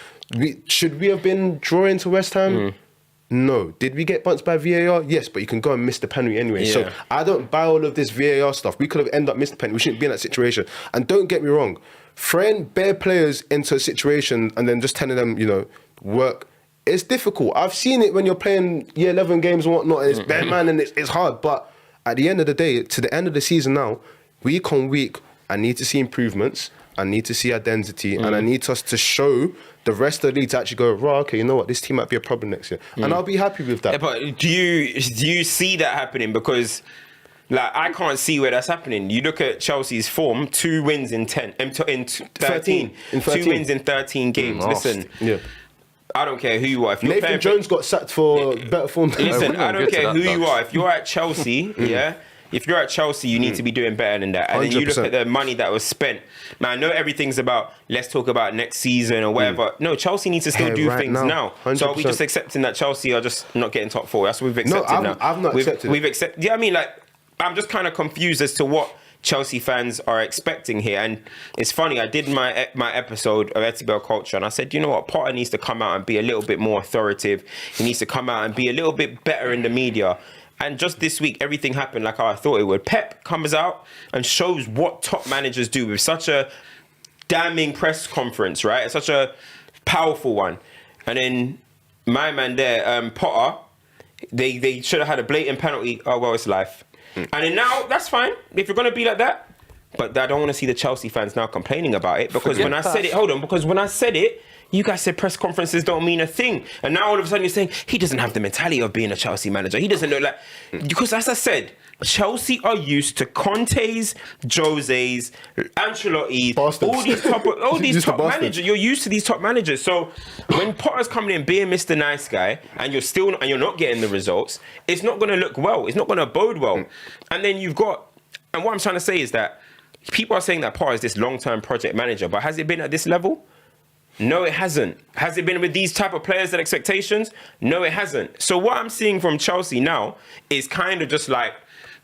Should we have been drawing to West Ham? No. Did we get bunched by VAR? Yes, but you can go and miss the penalty anyway. Yeah. So I don't buy all of this VAR stuff. We could have ended up missing the penalty. We shouldn't be in that situation. And don't get me wrong, throwing bare players into a situation and then just telling them, work, it's difficult. I've seen it when you're playing year 11 games and whatnot, and it's bare man and it's hard. But at the end of the day, to the end of the season now, week on week, I need to see improvements. I need to see identity, and I need us to show the rest of the league to actually go, okay, you know what, this team might be a problem next year. And I'll be happy with that. Yeah, but do you see that happening? Because I can't see where that's happening. You look at Chelsea's form, 2 wins in 13. 2 wins in 13 games. Listen, I don't care who you are. If you're Nathan Jones got sacked for better form. Listen, I don't care who you are. If you're at Chelsea, if you're at Chelsea, you need to be doing better than that. And 100%. Then you look at the money that was spent. Man, I know everything's about, let's talk about next season or whatever. No, Chelsea needs to still do things now. 100%. So are we just accepting that Chelsea are just not getting top 4? That's what we've accepted now. I've not accepted. We've accepted. Yeah, I mean, I'm just kind of confused as to what Chelsea fans are expecting here. And it's funny, I did my episode of FTBL Culture and I said, you know what, Potter needs to come out and be a little bit more authoritative. He needs to come out and be a little bit better in the media. And just this week, everything happened like how I thought it would. Pep comes out and shows what top managers do with such a damning press conference, right? It's such a powerful one. And then my man there, Potter, they should have had a blatant penalty. Oh, well, it's life. And then now, that's fine. If you're going to be like that. But I don't want to see the Chelsea fans now complaining about it. Because when I said it, you guys said press conferences don't mean a thing. And now all of a sudden you're saying, he doesn't have the mentality of being a Chelsea manager. He doesn't look like... Because as I said, Chelsea are used to Conte's, Jose's, Ancelotti's, Bastards. all these Used to top bastards. managers. You're used to these top managers. So when Potter's coming in being Mr. Nice Guy and you're not getting the results, it's not going to look well. It's not going to bode well. And then and what I'm trying to say is that people are saying that Potter is this long-term project manager, but has it been at this level? No, it hasn't. Has it been with these type of players and expectations? No, it hasn't. So what I'm seeing from Chelsea now is kind of just like,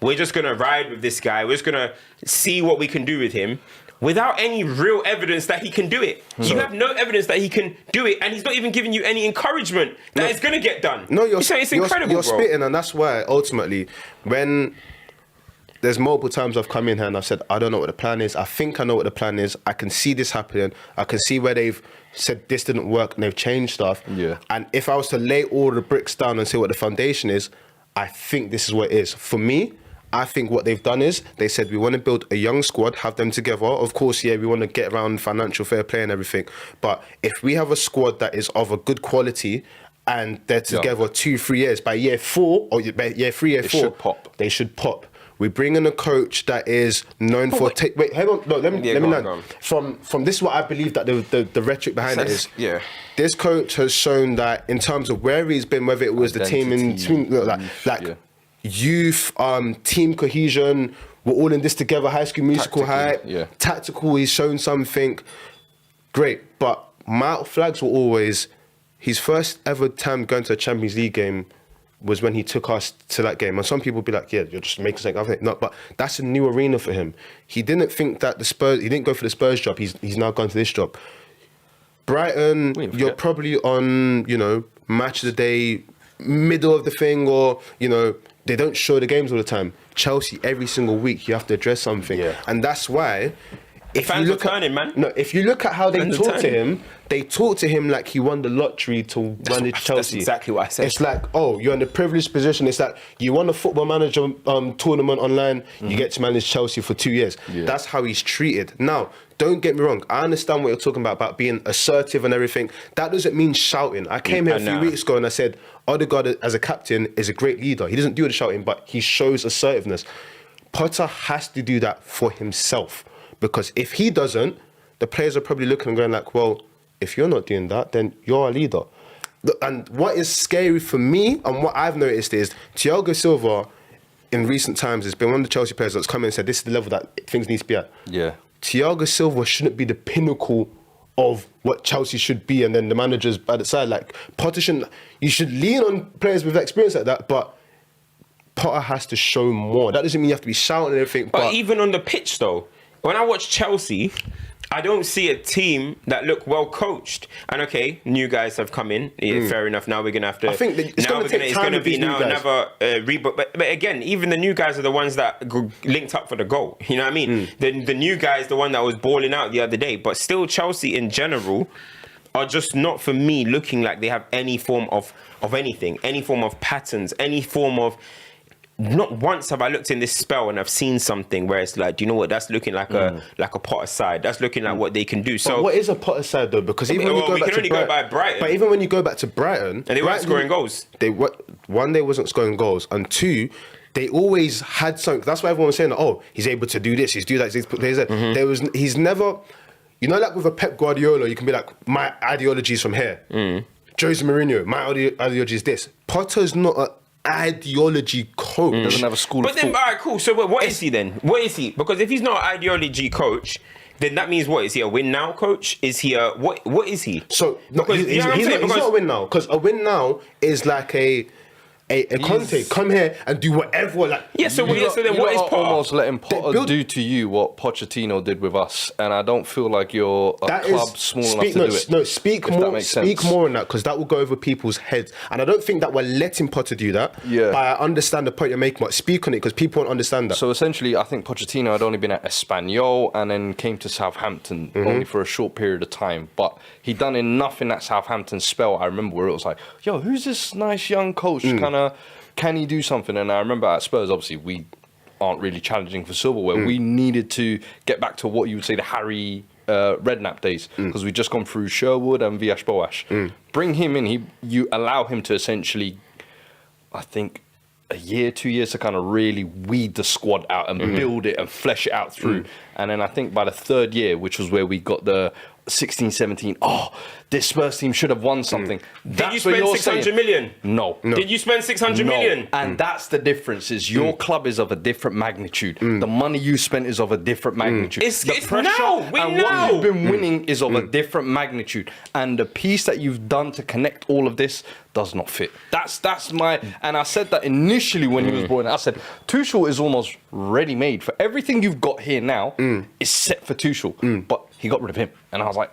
we're just going to ride with this guy. We're just going to see what we can do with him without any real evidence that he can do it. You have no evidence that he can do it, and he's not even giving you any encouragement that it's going to get done. No, you're saying it's incredible, you're bro. spitting, and that's why ultimately, when there's multiple times I've come in here and I've said, I don't know what the plan is. I think I know what the plan is. I can see this happening. I can see where they've said this didn't work and they've changed stuff. Yeah. And if I was to lay all the bricks down and say what the foundation is, I think this is what it is. For me, I think what they've done is they said we want to build a young squad, have them together. Of course, yeah, we want to get around financial fair play and everything. But if we have a squad that is of a good quality and they're together 2-3 years, by year 4 or by year 3, year 4, should pop. They should pop. We bring in a coach that is known for wait, hang on. No, let me go land. on. From this, what I believe that the rhetoric behind it is. Yeah. This coach has shown that in terms of where he's been, whether it was the team in youth, team cohesion, we're all in this together. High School Musical hype, tactical. He's shown something great, but my flags were always his first ever time going to a Champions League game was when he took us to that game. And some people be like, yeah, you're just making something of it. No, but that's a new arena for him. He didn't think that he didn't go for the Spurs job. He's now gone to this job. Brighton, you're probably on, match of the day, middle of the thing, or, they don't show the games all the time. Chelsea, every single week, you have to address something. Yeah. And that's why... If you look at how they talk to him, they talk to him like he won the lottery to manage Chelsea. That's exactly what I said. It's like, oh, you're in a privileged position. It's like you won a football manager tournament online, you get to manage Chelsea for 2 years. Yeah. That's how he's treated. Now, don't get me wrong. I understand what you're talking about being assertive and everything. That doesn't mean shouting. I came here a few weeks ago and I said, Odegaard as a captain is a great leader. He doesn't do the shouting, but he shows assertiveness. Potter has to do that for himself. Because if he doesn't, the players are probably looking and going like, well, if you're not doing that, then you're a leader. And what is scary for me and what I've noticed is Thiago Silva in recent times has been one of the Chelsea players that's come in and said this is the level that things need to be at. Yeah. Thiago Silva shouldn't be the pinnacle of what Chelsea should be, and then the managers by the side. Like Potter shouldn't. You should lean on players with experience like that, but Potter has to show more. That doesn't mean you have to be shouting and everything. But even on the pitch though, when I watch Chelsea, I don't see a team that look well coached. And okay, new guys have come in. Yeah, fair enough. Now we're gonna have to. I think it's going to take time with these new guys. Another reboot. But again, even the new guys are the ones that linked up for the goal. You know what I mean? The new guy is the one that was balling out the other day. But still, Chelsea in general are just not, for me, looking like they have any form of anything, any form of patterns, any form of. Not once have I looked in this spell and I've seen something where it's like, do you know what? That's looking like a Potter side. That's looking like what they can do. So but what is a Potter side though? Because even when you go back to Brighton, go by Brighton. But even when you go back to Brighton, and they weren't scoring goals. One, they wasn't scoring goals, and two, they always had something. That's why everyone was saying, oh, he's able to do this, he's do that. He's never, like with a Pep Guardiola, you can be like, my ideology is from here. Jose Mourinho, my ideology is this. Potter's not a ideology coach. Doesn't have a school of thought. But then, all right, cool. So what is he then? What is he? Because if he's not an ideology coach, then that means what? Is he a win now coach? Is he a what is he? So no, he's not a win now, because a win now is like a Conte come here and do whatever. Like so then what is Potter? Almost letting Potter do to you what Pochettino did with us, and I don't feel like you're a club small enough to do it. No, speak more on that, because that will go over people's heads, and I don't think that we're letting Potter do that. Yeah, but I understand the point you're making. But speak on it, because people won't understand that. So essentially, I think Pochettino had only been at Espanyol and then came to Southampton only for a short period of time, but he done enough in that Southampton spell. I remember where it was like, yo, who's this nice young coach? Can he do something? And I remember at Spurs, obviously, we aren't really challenging for silverware. We needed to get back to what you would say the Harry Redknapp days, because we'd just gone through Sherwood and Villas-Boas. Bring him in, you allow him to essentially, I think, a year, 2 years to kind of really weed the squad out and build it and flesh it out through. And then I think by the third year, which was where we got the 16, 17, this Spurs team should have won something. Did you spend 600 million? No. Did you spend 600 million? And that's the difference, is your club is of a different magnitude. The money you spent is of a different magnitude. It's pressure now. We and know. what you've been winning is of a different magnitude. And the piece that you've done to connect all of this does not fit. That's my... And I said that initially when he was brought in. I said, Tuchel is almost ready-made. For everything you've got here now is set for Tuchel. But he got rid of him. And I was like,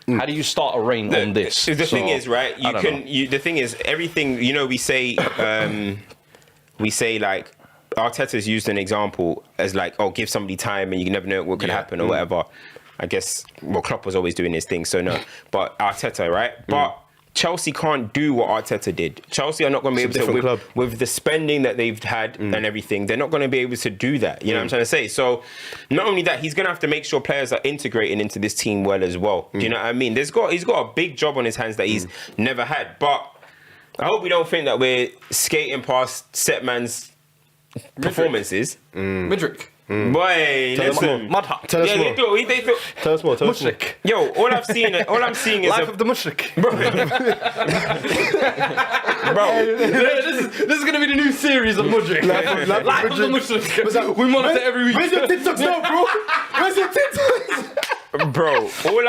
how do you start a reign on this? The thing is, right? The thing is, everything. You know, we say like Arteta's used an example as like, give somebody time, and you never know what could happen or whatever. I guess Klopp was always doing his thing, so no. But Arteta, right? But Chelsea can't do what Arteta did. Chelsea are not going to be able to, with the spending that they've had and everything, they're not going to be able to do that. You know what I'm trying to say? So, not only that, he's going to have to make sure players are integrating into this team well as well. Do you know what I mean? He's got a big job on his hands that he's never had. But I hope we don't think that we're skating past Setman's performances. Midrick. Boy, listen. Mud Hut. Tell us more. Tell us more. Mushrik. Yo, all I'm seeing is Life of the Mushrik. bro. This is gonna be the new series of Mudrick. Life of the Mushrik. We monitor every week. Where's your TikToks now, bro? Where's your TikToks? Bro, all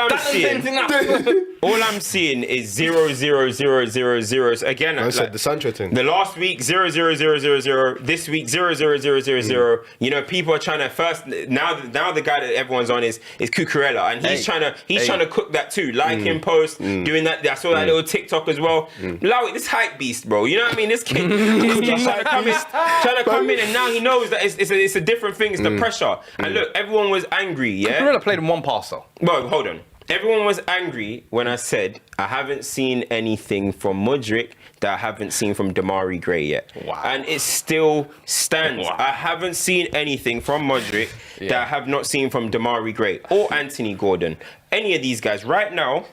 I'm seeing is 0, 0, 0, 0, 0. So again, I said the Sancho thing. the last week 0, 0, 0, 0, 0. This week 0, 0, 0, 0, 0. You know, people are trying to first now the guy that everyone's on is Cucurella, and he's trying to cook that too. Like him post, doing that. I saw that little TikTok as well. Low, this hype beast, bro. You know what I mean? This kid trying to come in, and now he knows that it's a different thing. It's the pressure. And look, everyone was angry. Yeah, Cucurella played in one pass though. Well, hold on. Everyone was angry when I said I haven't seen anything from Mudryk that I haven't seen from Damari Gray yet. Wow. And it still stands. Wow. I haven't seen anything from Mudryk that I have not seen from Damari Gray or Anthony Gordon. Any of these guys. Right now,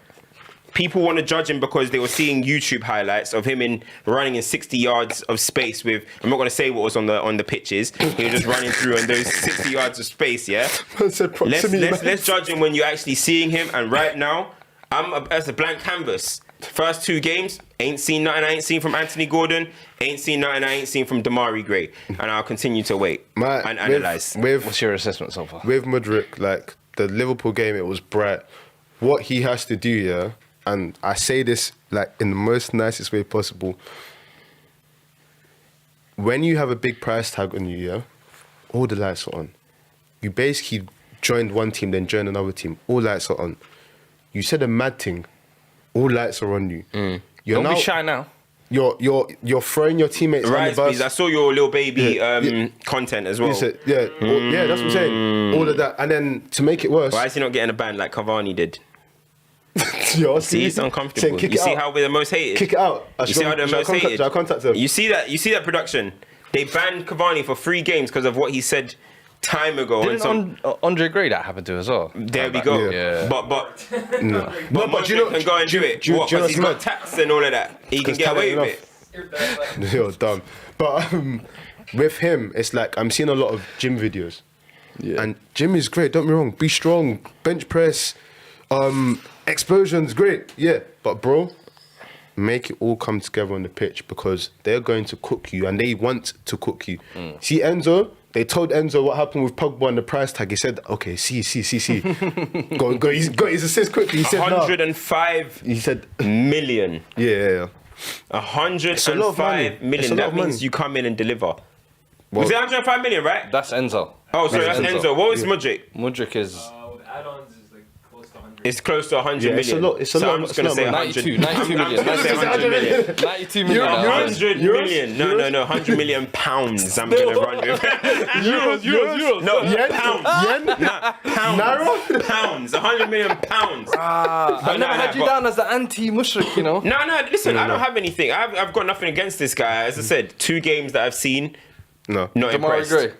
people want to judge him because they were seeing YouTube highlights of him running in 60 yards of space with, I'm not going to say what was on the pitches. He was just running through on those 60 yards of space, yeah? Let's judge him when you're actually seeing him. And right now, that's a blank canvas. First 2 games, ain't seen nothing I ain't seen from Anthony Gordon, ain't seen nothing I ain't seen from Damari Gray. And I'll continue to wait and analyse. What's your assessment so far? With Mudryk, like the Liverpool game, it was bright. What he has to do, yeah, and I say this like in the most nicest way possible. When you have a big price tag on you, yeah, all the lights are on. You basically joined one team, then joined another team. All lights are on. You said a mad thing. All lights are on you. You're Don't be shy now. You're throwing your teammates on the bus. Please. I saw your little baby content as well. You said, yeah, that's what I'm saying. All of that, and then to make it worse, Why is he not getting a ban like Cavani did? yo, See, it's uncomfortable. You see how we're the most hated? kick it out. You see how they're most hated? Should I contact him? You see that production? They banned Cavani for 3 games because of what he said time ago. Didn't Andre Gray that happened to as well? There we go. Yeah. But but you know, can go and do it. What? Because he's got tax and all of that. He can get away with it. You're dumb. But with him, it's like I'm seeing a lot of gym videos. Yeah. And gym is great, don't be wrong. Be strong, bench press, explosions, great. Yeah. But bro, make it all come together on the pitch because they're going to cook you and they want to cook you. See Enzo? They told Enzo what happened with Pogba and the price tag. He said, okay, see. go. He's got his assist quickly. He said, 105 He said, million. yeah. 105 million. That means you come in and deliver. Was it 105 million, right? That's Enzo. Oh, sorry, that's Enzo. What was Mudryk? Mudryk is... With add-ons is like close to 100. It's close to 100 million. It's a so lot. I'm just going to say 92 million. I'm gonna say 100 million. 92 million. 100 million. No, 100 million pounds. I'm going to run with. Euros. No, Yen? pounds. Yen? Pounds. Naira? Pounds. 100 million pounds. I've never had you down as the anti-Mushrik, you know? No, listen, I don't have anything. I've got nothing against this guy. As I said, 2 games that I've seen, No. not Damari impressed. Gray.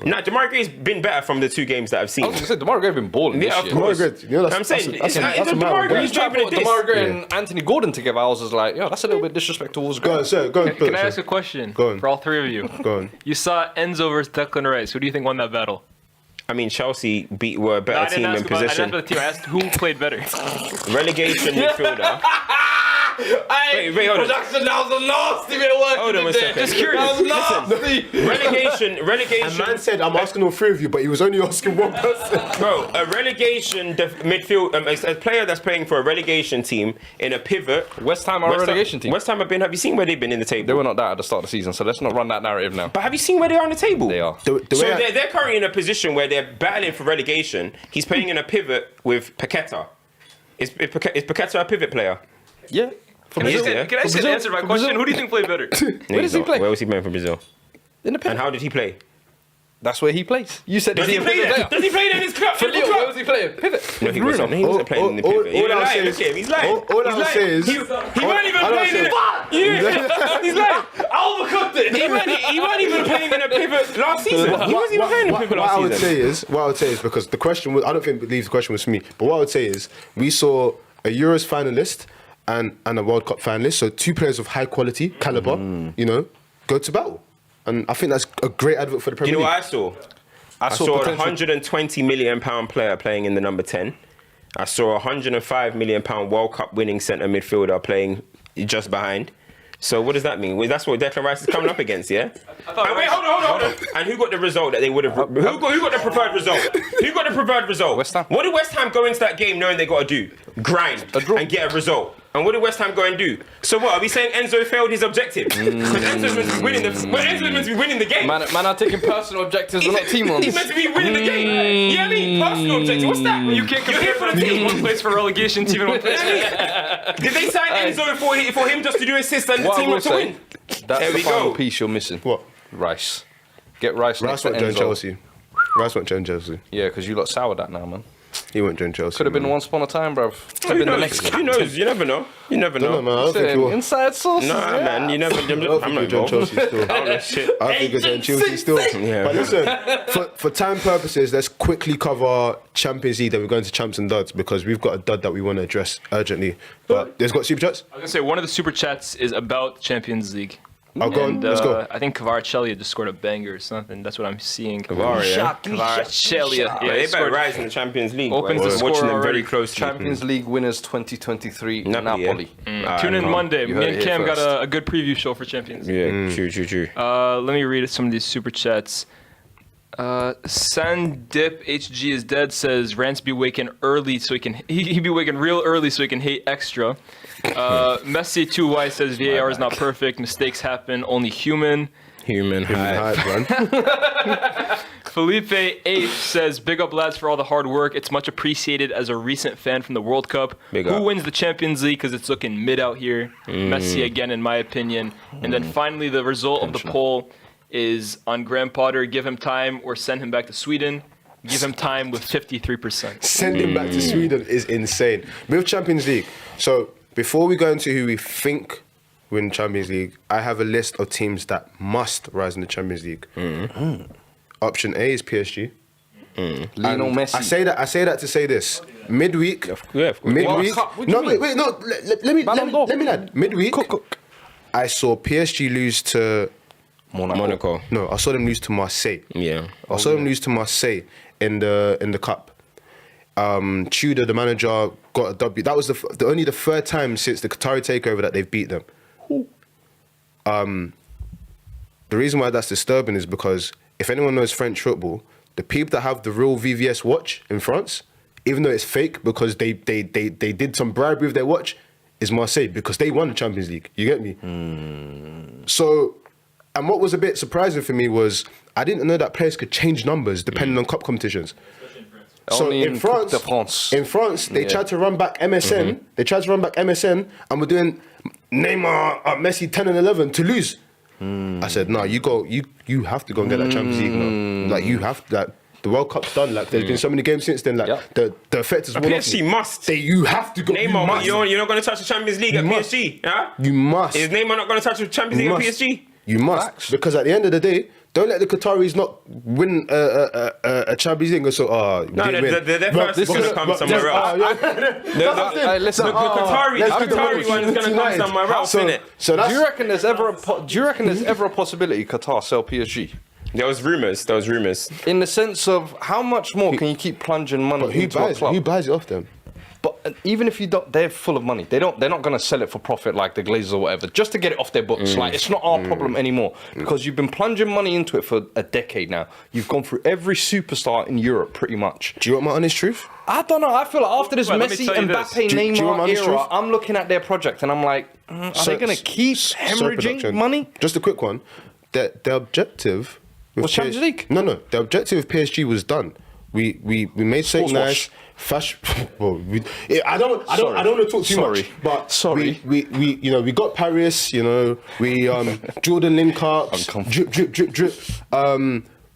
Nah, Demarai Gray's been better from the 2 games that I've seen. I was going to say, Demarai Gray been balling Yeah, this of year. course. Demarai Gray, you know, I'm saying, that's a Demarai Mario Gray's He's trying to driving put a diss. Demarai Gray and Anthony Gordon together. I was just like, yo, that's a little bit disrespectful towards Go on, Gray. sir. Go on. Can I ask a question Go on. for all 3 of you? Go on. You saw Enzo versus Declan Rice. Who do you think won that battle? I mean, Chelsea were a I better didn't team ask in about, I didn't ask position. about the team. I asked who played better. Relegation midfielder. Wait, hold on. Production, that was a nasty bit of work. Hold on a second. Just curious. That was nasty. Relegation. Man said, I'm asking all 3 of you, but he was only asking one person. Bro, a relegation midfield, a player that's playing for a relegation team in a pivot. West Ham are a relegation team. West Ham have you seen where they've been in the table? They were not that at the start of the season, so let's not run that narrative now. But have you seen where they are on the table? They are. The So way they're currently in a position where they're battling for relegation. He's playing in a pivot with Paqueta. Is Paqueta a pivot player? Yeah. Can I just Yeah. can I just Brazil. answer my For question? Brazil. Who do you think played better? Where does he play? Where was he playing for Brazil? In the And pivot. how did he play? That's where he plays. You said, Does he play there? Does he play there in his club? For Lille, where was he playing? Pivot. No, he wasn't. He wasn't playing in the pivot. all I'll He's say lying. is- Look at him. He's lying. all I'll say is- He weren't even all I'll playing say in is- it. He's lying. I overcooked it. He weren't even playing in a pivot last season. He wasn't even playing in a pivot What last I would season. say is, because the question was, I don't believe the question was for me, but what I would say is, we saw a Euros finalist and a World Cup finalist, so 2 players of high quality, caliber, you know, go to battle. And I think that's a great advert for the You Premier know League. what I saw? I saw a potential. £120 million player playing in the number 10. I saw a £105 million World Cup winning centre midfielder playing just behind. So what does that mean? Well, that's what Declan Rice is coming up against, yeah? And wait, hold on. And who got the result that they would have? Who got the preferred result? Who got the preferred result? West Ham. What did West Ham go into that game knowing they got to do? Grind draw. and get a result. And what did West Ham go and do? So what? Are we saying Enzo failed his objective? Because Enzo's meant to be winning the game. Man are taking personal objectives, not team ones. He's meant to be winning the game. You know what I mean? Personal objective. What's that? You can't You're here compare for the team. one place for relegation team and one place. Did they sign Enzo for him just to do assists and the What I team will not to say, win? that's There the we final go. piece you're missing. What? Rice. Get Rice next Rice to won't join Enzo. Chelsea. Rice won't join Chelsea. Yeah, because you lot soured that now, man. He won't join Chelsea. Could have been man. once upon a time, bruv. Could have Who been the knows? next Who knows? You never know. You never No, know. man, I don't think he will. Inside sources. Nah, yeah. man, you never. I don't I'm think not he'll join involved. Chelsea still. Oh, no, shit. I think he'll join Chelsea still. Yeah. But listen, for time purposes, let's quickly cover Champions League. Then we're going to Champs and Duds because we've got a dud that we want to address urgently. But there's got super chats. I was gonna say one of the super chats is about Champions League. I'll go on. And, Let's go. I think Kvaratskhelia just scored a banger or something. That's what I'm seeing. Kvaratskhelia. Kvaratskhelia. Yeah, Yeah, they he better scored. rise in the Champions League. Opens boy. the I'm score watching them already. very closely. Champions League winners 2023, Napoli, Napoli. yeah. Tune in calm. Monday. You Me heard and it here Cam got first. a good preview show for Champions League. Yeah, true. Let me read some of these super chats. Sandip HG is dead says Rance be waking early so he be waking real early so he can hate extra. Messi 2Y says VAR is not perfect, mistakes happen, only human. Human high. Hype, man. Felipe 8 says big up lads for all the hard work. It's much appreciated as a recent fan from the World Cup. Big Who up. wins the Champions League because it's looking mid out here? Messi again in my opinion. And then finally the result of the poll is on Graham Potter, give him time or send him back to Sweden. Give him time with 53%. Send him back to Sweden is insane. With Champions League, so before we go into who we think win Champions League, I have a list of teams that must rise in the Champions League. Option A is PSG. Lionel And Messi. I say that to say this. Midweek. Yeah, of course. Midweek. World Cup, what do No, you mean? wait, no. Let me Ballon d'Or. add. Midweek. I saw PSG lose to. Monaco. No, I saw them lose to Marseille. Yeah. I saw them lose to Marseille in the cup. Tudor, the manager, got a W. That was only the third time since the Qatari takeover that they've beat them. The reason why that's disturbing is because if anyone knows French football, the people that have the real VVS watch in France, even though it's fake because they did some bribery with their watch, is Marseille because they won the Champions League. You get me? So. And what was a bit surprising for me was I didn't know that players could change numbers depending on cup competitions. So Only in Coupe de France. they tried to run back MSN. They tried to run back MSN, and we're doing Neymar, Messi 10 and 11 to lose. I said, no, you have to go and get that Champions League now. Like you have to. Like, the World Cup's done. Like there's been so many games since then. Like Yep. the effect is worn off. PSG must. You have to go. Neymar, you must. you're not going to touch the Champions League at You must. PSG. Huh? You must. Is Neymar not going to touch the Champions League at PSG? You must. Facts. Because at the end of the day, Don't let the Qataris not win a Champions League and so, No, their first is going to come somewhere else. Listen, The Qatari one is going to come somewhere else, innit? So do that's... you reckon there's ever a possibility Qatar sell PSG? There was rumours. In the sense of how much more can you keep plunging money into a club? Who buys it off them? But even if you don't, they're full of money. They're not going to sell it for profit like the Glazers or whatever, just to get it off their books. Like, it's not our problem anymore because you've been plunging money into it for a decade now. You've gone through every superstar in Europe pretty much. Do you want my honest truth? I don't know. I feel like after this Well, let me Messi, tell you this. Mbappe, Do you want my Neymar honest era, truth? I'm looking at their project and I'm like, are they going to keep hemorrhaging production. money? Just a quick one. The objective... with Was Champions League? No. The objective of PSG was done. We made something Sports nice. Fashion. Well, I don't want to talk too much. But we got Paris. We Jordan Linkarts. Drip.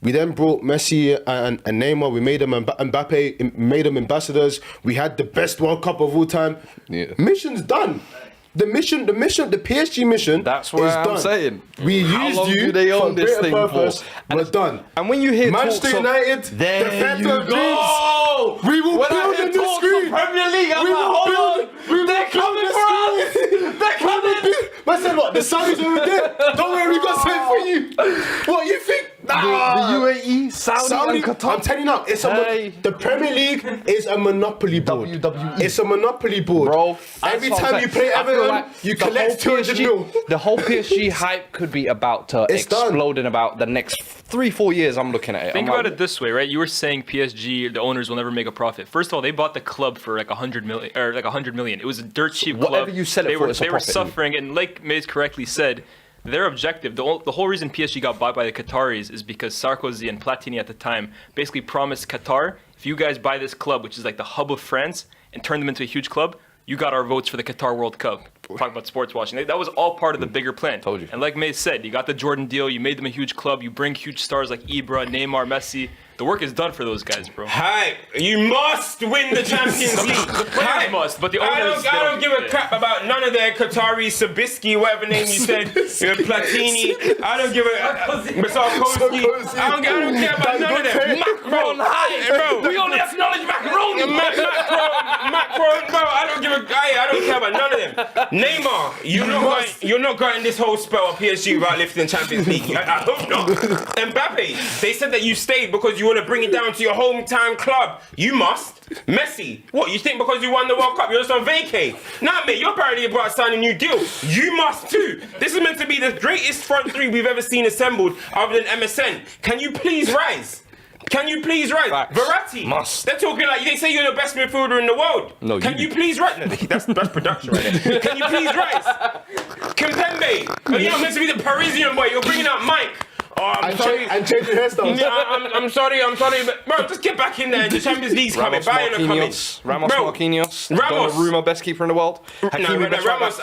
We then brought Messi and Neymar. We made them Mbappe. Made them ambassadors. We had the best World Cup of all time. Yeah. Mission's done. The PSG mission. That's what is I'm done. saying. We How used long you do they own for this greater thing purpose. for? We're done. And when you hear Manchester talks of- United, There the Phantom you of Dreams. go. We will When I build hear a new talks of screen. Premier League, I'm We like, will hold build- on. we will They're build coming a for us. screen. They're coming. I said what? The Saudis over there. Don't worry, we got something for you. What you think? The UAE, Saudi, and Qatar. I'm telling you now, the Premier League is a monopoly board. WWE. It's a monopoly board. Bro, every that's what I'm time you saying. play I feel Everton, like you the collect whole 200 mil. The whole PSG hype could be about to It's done. explode in about the next 3-4 years. I'm looking at it. Think I'm about like, it this way, right? You were saying PSG, the owners will never make a profit. First of all, they bought the club for like 100 million, or like 100 million. It was a dirt cheap club. Whatever you sell it they for, were, it's a they were profit. suffering, and like Maze correctly said, their objective, the whole reason PSG got bought by the Qataris is because Sarkozy and Platini at the time basically promised Qatar, if you guys buy this club, which is like the hub of France, and turn them into a huge club, you got our votes for the Qatar World Cup. Talk about sports watching. That was all part of the bigger plan. Told you. And like Maze said, you got the Jordan deal, you made them a huge club, you bring huge stars like Ibra, Neymar, Messi. The work is done for those guys, bro. Hype. You must win the Champions League. The players must, but the owners... I don't give a crap about none of their Qatari, Sabisky, whatever name you said, Platini. I don't give a... Sarkozy. I don't care about none of them. Macron, bro. We only acknowledge macaroni! Macron, bro. I don't care about none of them. Neymar, you're not going this whole spell of PSG without lifting Champions League. I hope not. Mbappe, they said that you stayed because you want to bring it down to your hometown club. You must. Messi, what, you think because you won the World Cup you're just on vacay? Nah, mate, you're apparently about to sign a new deal. You must too. This is meant to be the greatest front three we've ever seen assembled other than MSN. Can you please rise? Facts. Verratti. Must. They're talking like they say you're the best midfielder in the world. No, Can you you please rise? No, that's production right there. Can you please rise? Kimpembe. You're not meant to be the Parisian boy. You're bringing out Mike. Oh, I'm sorry. And changing hairstyles. Yeah, I'm sorry, but bro, just get back in there. The Champions League's coming. Bayern are coming. Marquinhos. Ramos. Donnarumma, best keeper in the world. Ramos.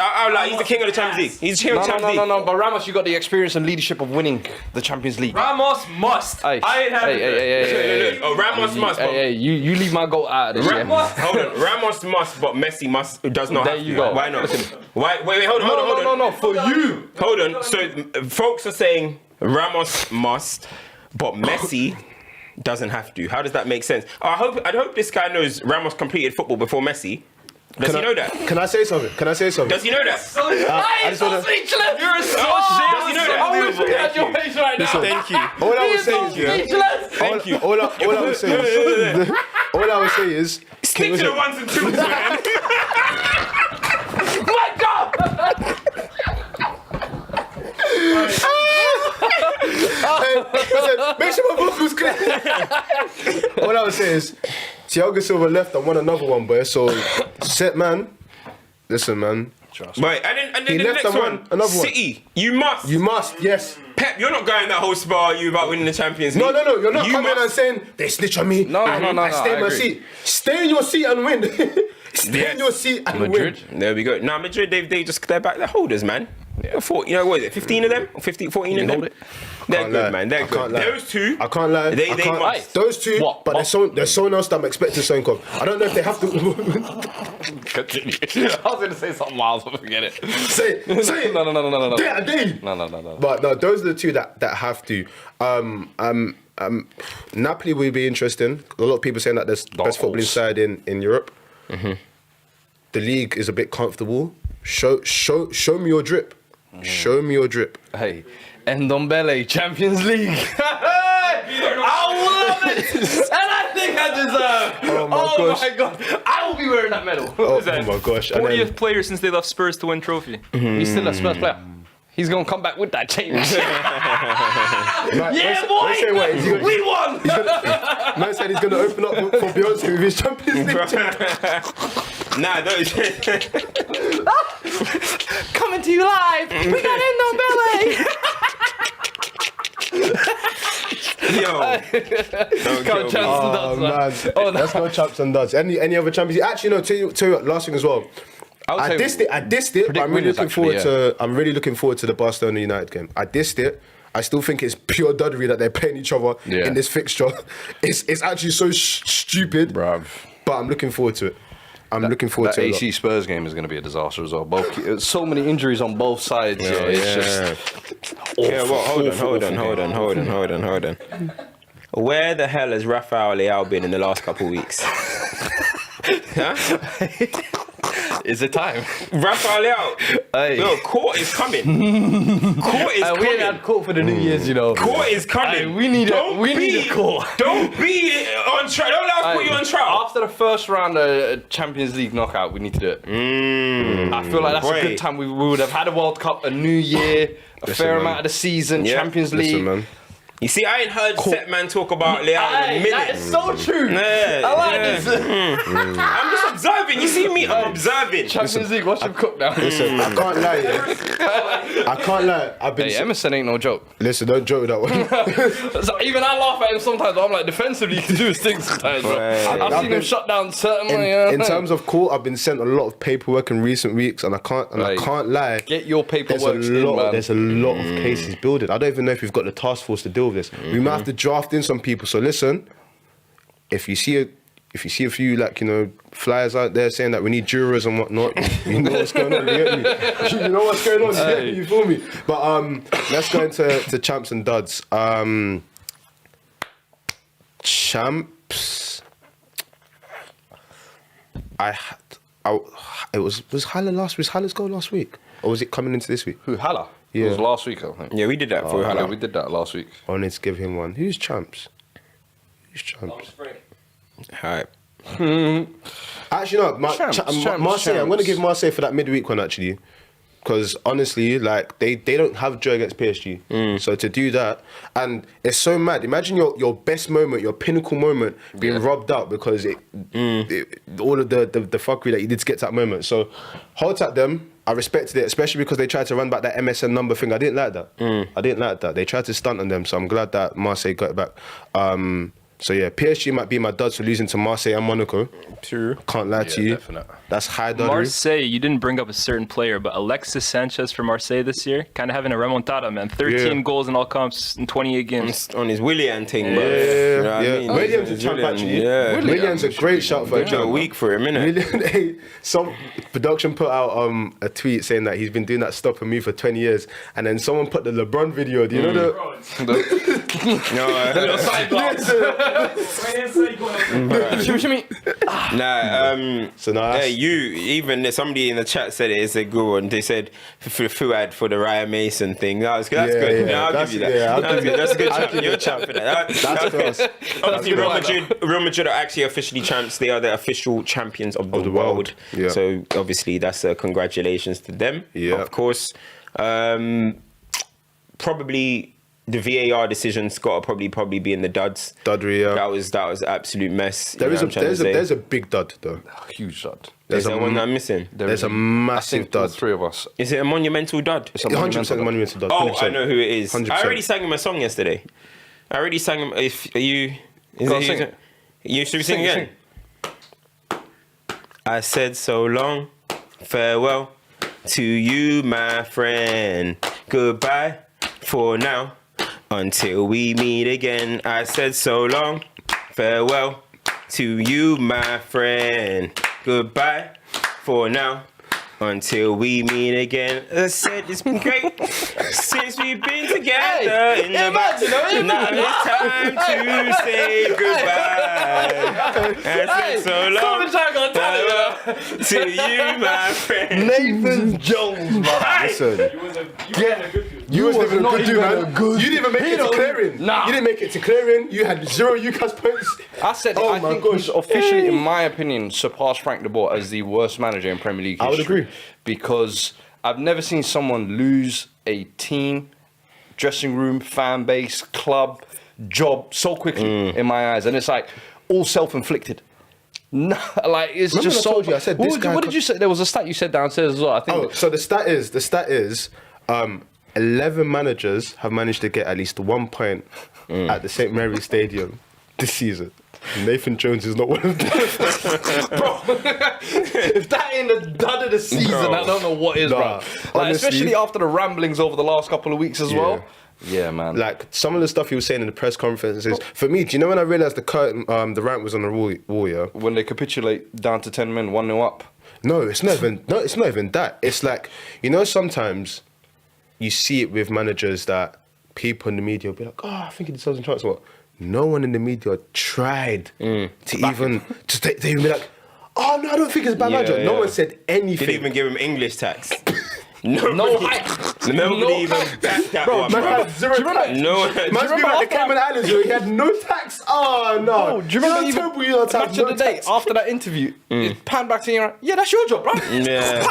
He's the king of the Champions League. He's the king of the Champions League. No. But Ramos, you got the experience and leadership of winning the Champions League. Ramos must. Hey, I ain't having hey. Oh, Ramos must. Hey, you leave my goal out of this. Hold on. Ramos must, but Messi does not There have you to. go. Why not? Listen. Wait, hold on. No, for you. Hold on. So, folks are saying Ramos must, but Messi doesn't have to. How does that make sense? I hope this guy knows Ramos completed football before Messi. Does he know that? Can I say something? Does he know that? I just wanna- speechless. You're so Does he know that? I wish we had your face right now. Thank you. All I was saying is, Thank you. all I was saying is, Stick to the ones and twos, man. My God! make sure my vocals clear. All I was saying is, Thiago Silva left and won another one, boy. So, set man, listen, man. Right, and then He the left next and one, won another one. City. You must. You must, yes. Pep, you're not going that whole spar you about winning the Champions League. No, you're not You coming must. and saying they snitch on me. No, I stay in I my agree. seat. Stay in your seat and win. Stay in your seat and Madrid. win. There we go. Now Madrid, they're holders, man. Yeah. What is it? 15 of them? 14 of them? hold it. They're Can't good, lie. man. They're I good. can't lie. Those two. I can't lie. They I can't- must. Those two, What? but there's someone else that I'm expecting something of. I don't know if they have to. Continue. I was going to say something miles, but forget it. Say it. No. Yeah, I did. No. But no, those are the two that have to. Napoli will be interesting. A lot of people saying that there's the best footballing side in Europe. The league is a bit comfortable. Show me your drip. Show me your drip. Hey, Ndombele, Champions League. I love it, and I think I deserve. Oh my God, I will be wearing that medal. Oh my gosh. And 40th then, player since they left Spurs to win trophy. He's still a Spurs player. He's going to come back with that change. Yeah, boy, we won. Man said he's going to open up for Beyonce with his Champions League. Nah, those. Coming to you live. We got Ndombele. Yo. Don't kill me. Oh man, let's go Champs and Duds. Any other Champions League? Actually, no. Tell you what, last thing as well. I dissed it. But I'm really looking forward to. I'm really looking forward to the Barcelona United game. I dissed it. I still think it's pure duddery that they're playing each other in this fixture. It's actually so stupid, Bruv. But I'm looking forward to it. I'm looking forward to it. That AC Spurs game is going to be a disaster as well. Both, so many injuries on both sides. It's just. Yeah, well, hold on. Where the hell has Rafael Leao been in the last couple of weeks? Huh? Is it time? Rafael Leao. Hey. No, court is coming. Court is coming. We ain't had court for the New Year's, you know. Court is coming. We need a court. Don't be on trial. Don't let us put you on trial. After the first round of Champions League knockout, we need to do it. I feel like that's a good time. We would have had a World Cup, a New Year, a fair amount of the season, Champions League. Listen, man. You see, I ain't heard Set Man talk about Leao in a minute. That is so true. Yeah, I like this. I'm just observing. You see me? I'm observing. Champions League, watch him cook now. Listen, I can't lie. Yeah. I can't lie. I've been. Hey, Emerson ain't no joke. Listen, don't joke with that one. So even I laugh at him sometimes, but I'm like, defensively, he can do his thing sometimes. Bro. Right. I've seen him shut down certain in terms of court, I've been sent a lot of paperwork in recent weeks, and I can't lie. Get your paperwork There's in, a lot of cases building. I don't even know if we've got the task force to deal with this. We might have to draft in some people. So listen, if you see a few flyers out there saying that we need jurors and whatnot, you know what's going on. You get me? You know what's going on. You get me? You feel me? But let's go into champs and duds. Champs. Was Haller's goal last week, or was it coming into this week? Who, Haller? Yeah. It was last week, I think. Yeah, we did that for Hala. Yeah, we did that last week. I need to give him one. Who's champs? Hype. Actually, no. Marseille. I'm going to give Marseille for that midweek one, actually. Because honestly, they don't have joy against PSG. So to do that, and it's so mad. Imagine your best moment, your pinnacle moment being robbed out because all of the fuckery that you did to get to that moment. So hold at them. I respected it, especially because they tried to run back that MSN number thing. I didn't like that. They tried to stunt on them, so I'm glad that Marseille got it back. So yeah, PSG might be my duds for losing to Marseille and Monaco. True. Can't lie to you. Definite. That's high duddery. Marseille, you didn't bring up a certain player, but Alexis Sanchez for Marseille this year, kind of having a remontada, man. 13 goals in all comps in 28 games. On his Willian thing, bro. Yeah. You know what I mean? William's a champ, actually. Yeah. William's a great shout for a A champ. week for a minute. Some production put out a tweet saying that he's been doing that stop and move for 20 years, and then someone put the LeBron video. Do you know No, Little side blocks. So now yeah, even somebody in the chat said it's a good one. They said for Fuad for the Ryan Mason thing. That's good. Yeah, No, I'll give you that. yeah, That's a good I'll champ. give You're you a champ for that. That's class. Obviously, Real Madrid are actually officially champs. They are the official champions of the world. Yeah. So obviously, that's congratulations to them. Yeah. Of course. Probably the VAR decision's got to probably be in the duds. Duddery, yeah. That was absolute mess. There's a big dud though. Huge dud. There's that one that I'm missing. There's a massive dud. Three of us. Is it a monumental dud? It's a 100% monumental dud. Oh, 100%. I know who it is. 100%. I already sang him a song yesterday. I already sang him. If you, Go on, sing it. You should sing again. I said so long, farewell to you, my friend. Goodbye for now, until we meet again. I said so long, farewell to you, my friend. Goodbye for now. Until we meet again. I said it's been great since we've been together in the back. Now it's time to say goodbye. It's been so long to you, my friend. Nathan Jones, brother. Listen, you was living a good dude, man. You didn't even make it to clearing. Nah. You didn't make it to clearing. You had 0 UCAS points. I said, Oh I my think gosh. he's officially, in my opinion, surpassed Frank de Boer as the worst manager in Premier League I would history. agree. Because I've never seen someone lose a team, dressing room, fan base, club, job so quickly in my eyes. And it's like all self-inflicted. No, like it's Remember just I so. told you, I said, this guy what did you say? There was a stat you said downstairs as well. I think. Oh, so the stat is, 11 managers have managed to get at least 1 point at the St. Mary's Stadium this season. Nathan Jones is not one of them. Bro, if that ain't the dud of the season, Bro. I don't know what is, Nah, bro. Like, honestly- especially after the ramblings over the last couple of weeks as well. Yeah, man. Like some of the stuff he was saying in the press conferences. For me, do you know when I realised the curtain, the rant was on the wall, yeah? When they capitulate down to 10 men, 1-0 up. No, it's not even that. It's like, you know, sometimes you see it with managers that people in the media will be like, oh, I think he deserves a chance. What? No one in the media tried to even be like, oh no, I don't think it's a bad manager. No one said anything. Didn't even give him English tax. No Nobody No even backed that one, Man bro. had 0 tax. No, Man's been like the Cayman Islands, yo, he had no tax. Oh no. Do you remember how even terrible you are to have match no of the day tax? after that interview? It panned back to you. Yeah, that's your job, right? Yeah.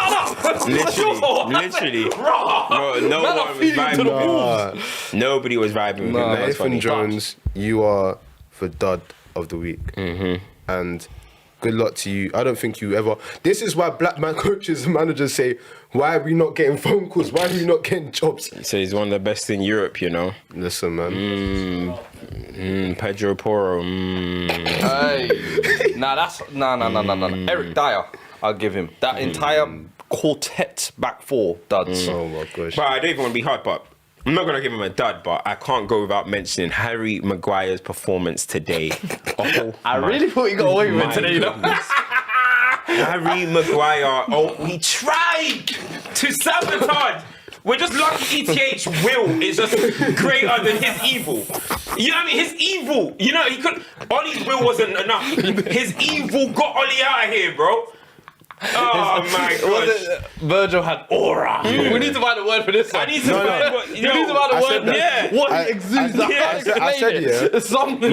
That's your fault. Literally. Bro, Bro, no man, I one was feel you to the vibing. wolves. Nobody was vibing with him. Nah, That was Nathan funny. Jones, you are the dud of the week. And good luck to you. I don't think you ever. This is why black man coaches and managers say, why are we not getting phone calls? Why are we not getting jobs? So he's one of the best in Europe, you know. Listen, man. Pedro Porro. Hey. No. Eric Dyer, I'll give him. That entire quartet back four duds. Oh my gosh. But I don't even want to be hard, but I'm not going to give him a dud, but I can't go without mentioning Harry Maguire's performance today. Oh, I really thought you got away with it my today, you know? goodness. Harry Maguire, he tried to sabotage. We're just lucky ETH will is just greater than his evil. You know what I mean? His evil. You know, he could. Ollie's will wasn't enough. His evil got Ollie out of here, bro. Oh my gosh. Virgil had aura. We need to find a word for this. I need to find what. You need to find a I word. said that. Yeah. What I- he exudes. I said, yeah. Something.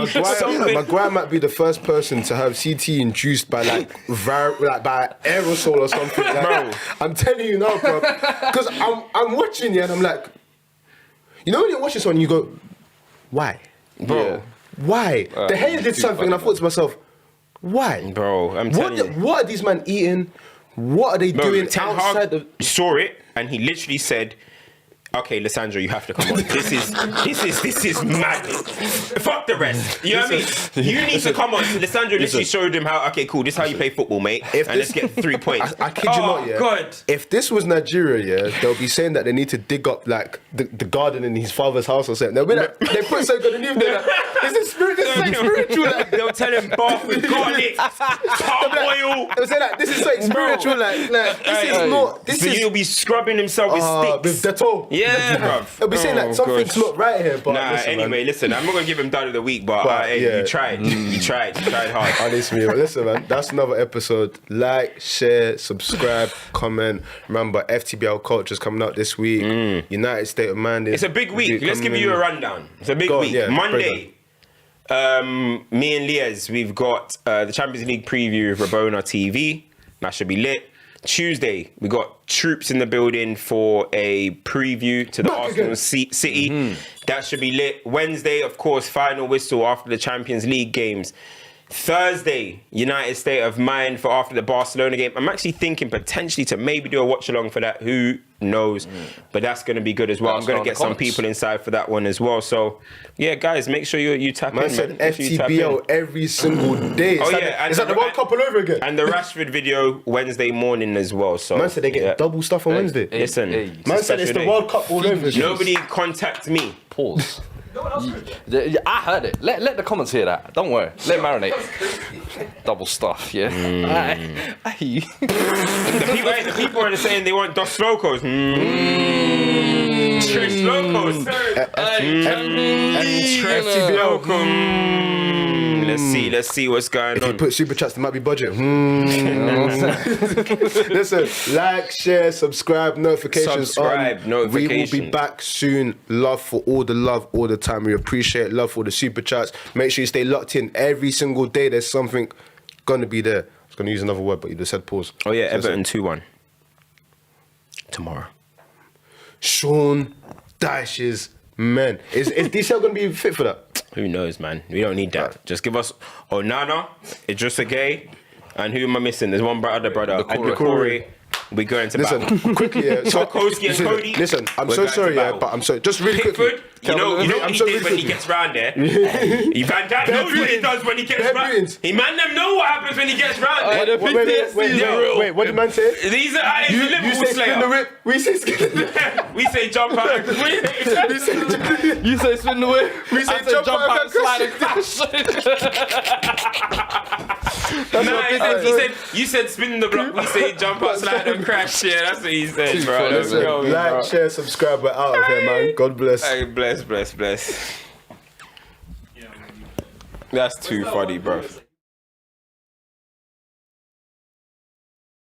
Maguire might be the first person to have CT induced by by aerosol or something. Like, Bro. I'm telling you now, bro. Because I'm watching you and I'm like, you know when you're watching something, you go, why, Bro. Why? The Hayer did something, and I thought to myself, why, Bro, I'm telling you. What are these men eating? What are they Bro, doing Ten outside Hag the? saw it and he literally said, "Okay, Lissandro, you have to come on. This is madness. Fuck the rest. You know what I mean? You need to come on." So Lissandro literally showed him how. Okay, cool. This is how you play football, mate. If And this- let's get 3 points. I kid you not, yeah. God. If this was Nigeria, yeah, they'll be saying that they need to dig up like the garden in his father's house or something. They'll be like, they put something on the news. They're like, this is like spiritual. Like, They'll tell him bath with garlic, palm oil. they'll say like, this is like spiritual. Like this is not. This So is he'll be scrubbing himself with with sticks. Dettol. Yeah, bruv. They'll be saying that something's gosh. not right here. But Nah, listen, anyway, man. listen, I'm not gonna give him dud of the week, but But, hey, yeah. you tried. You tried hard. Honestly, but listen, man, that's another episode. Like, share, subscribe, comment. Remember, FTBL Culture's coming out this week. United State of Mind. It's a big week. Let's give you a rundown. It's a big Go on, week. yeah, Monday, me and Liaz, we've got the Champions League preview with Rabona TV. That should be lit. Tuesday, we got troops in the building for a preview to the Back Arsenal again. City. That should be lit. Wednesday, of course, final whistle after the Champions League games. Thursday, United State of Mind for after the Barcelona game. I'm actually thinking potentially to maybe do a watch along for that. Who knows? But that's going to be good as well. Let I'm us going know to in get the some comments. people inside for that one as well. So, yeah, guys, make sure you tap Man in. said Make sure you tap in. FTBL every single day. It's Oh, like, yeah, it's like the World Cup all over again. And the Rashford video Wednesday morning as well. So Man said they get yeah. double stuff on Wednesday. Listen, Hey. it's a Man said special it's the day. World Cup all over again. Nobody contact me. Pause. No one else heard that. Yeah, I heard it. Let the comments hear that. Don't worry. Let it marinate. Double stuff, yeah. I hear you. The people are saying they want Dos Locos. Tres Locos. FTBL. Let's see what's going If you on. put super chats, there might be budget. Listen, like, share, subscribe, notifications Subscribe, on. notifications. We will be back soon. Love for all the love, all the time. We appreciate it. Love for the super chats. Make sure you stay locked in every single day. There's something gonna be there. I was gonna use another word, but you just said pause. Oh yeah, So Everton 2-1 tomorrow. Sean Dyche's men. Is DCL gonna be fit for that? Who knows, man? We don't need that. Just give us Onana, Idrissa Gueye, and who am I missing? There's one other brother. Doucouré. Doucouré. We go into battle. Listen, quickly, yeah. Tarkowski and Cody. Listen, I'm We're so going sorry, to yeah, battle. but I'm so just really quickly. Pickford, you know I'm what he so did when he quickly. gets round there. Van Dijk knows what he does when he gets Bare round. brilliant. He man them know what happens when he gets round there. Wait, what did man say? These are he's a You Liverpool say spin the slayer. whip. We say spin the whip. We say jump out. We say You say spin the whip. We say I say jump jump out out and and slide and crash. Nah, he said, you said spin the block. We say jump out, slide and crash. Yeah, that's what he said, bro. Let's Listen, go, like, bro. share, subscribe. We're out of here, man. God bless. Hey, bless. That's too funny, bro.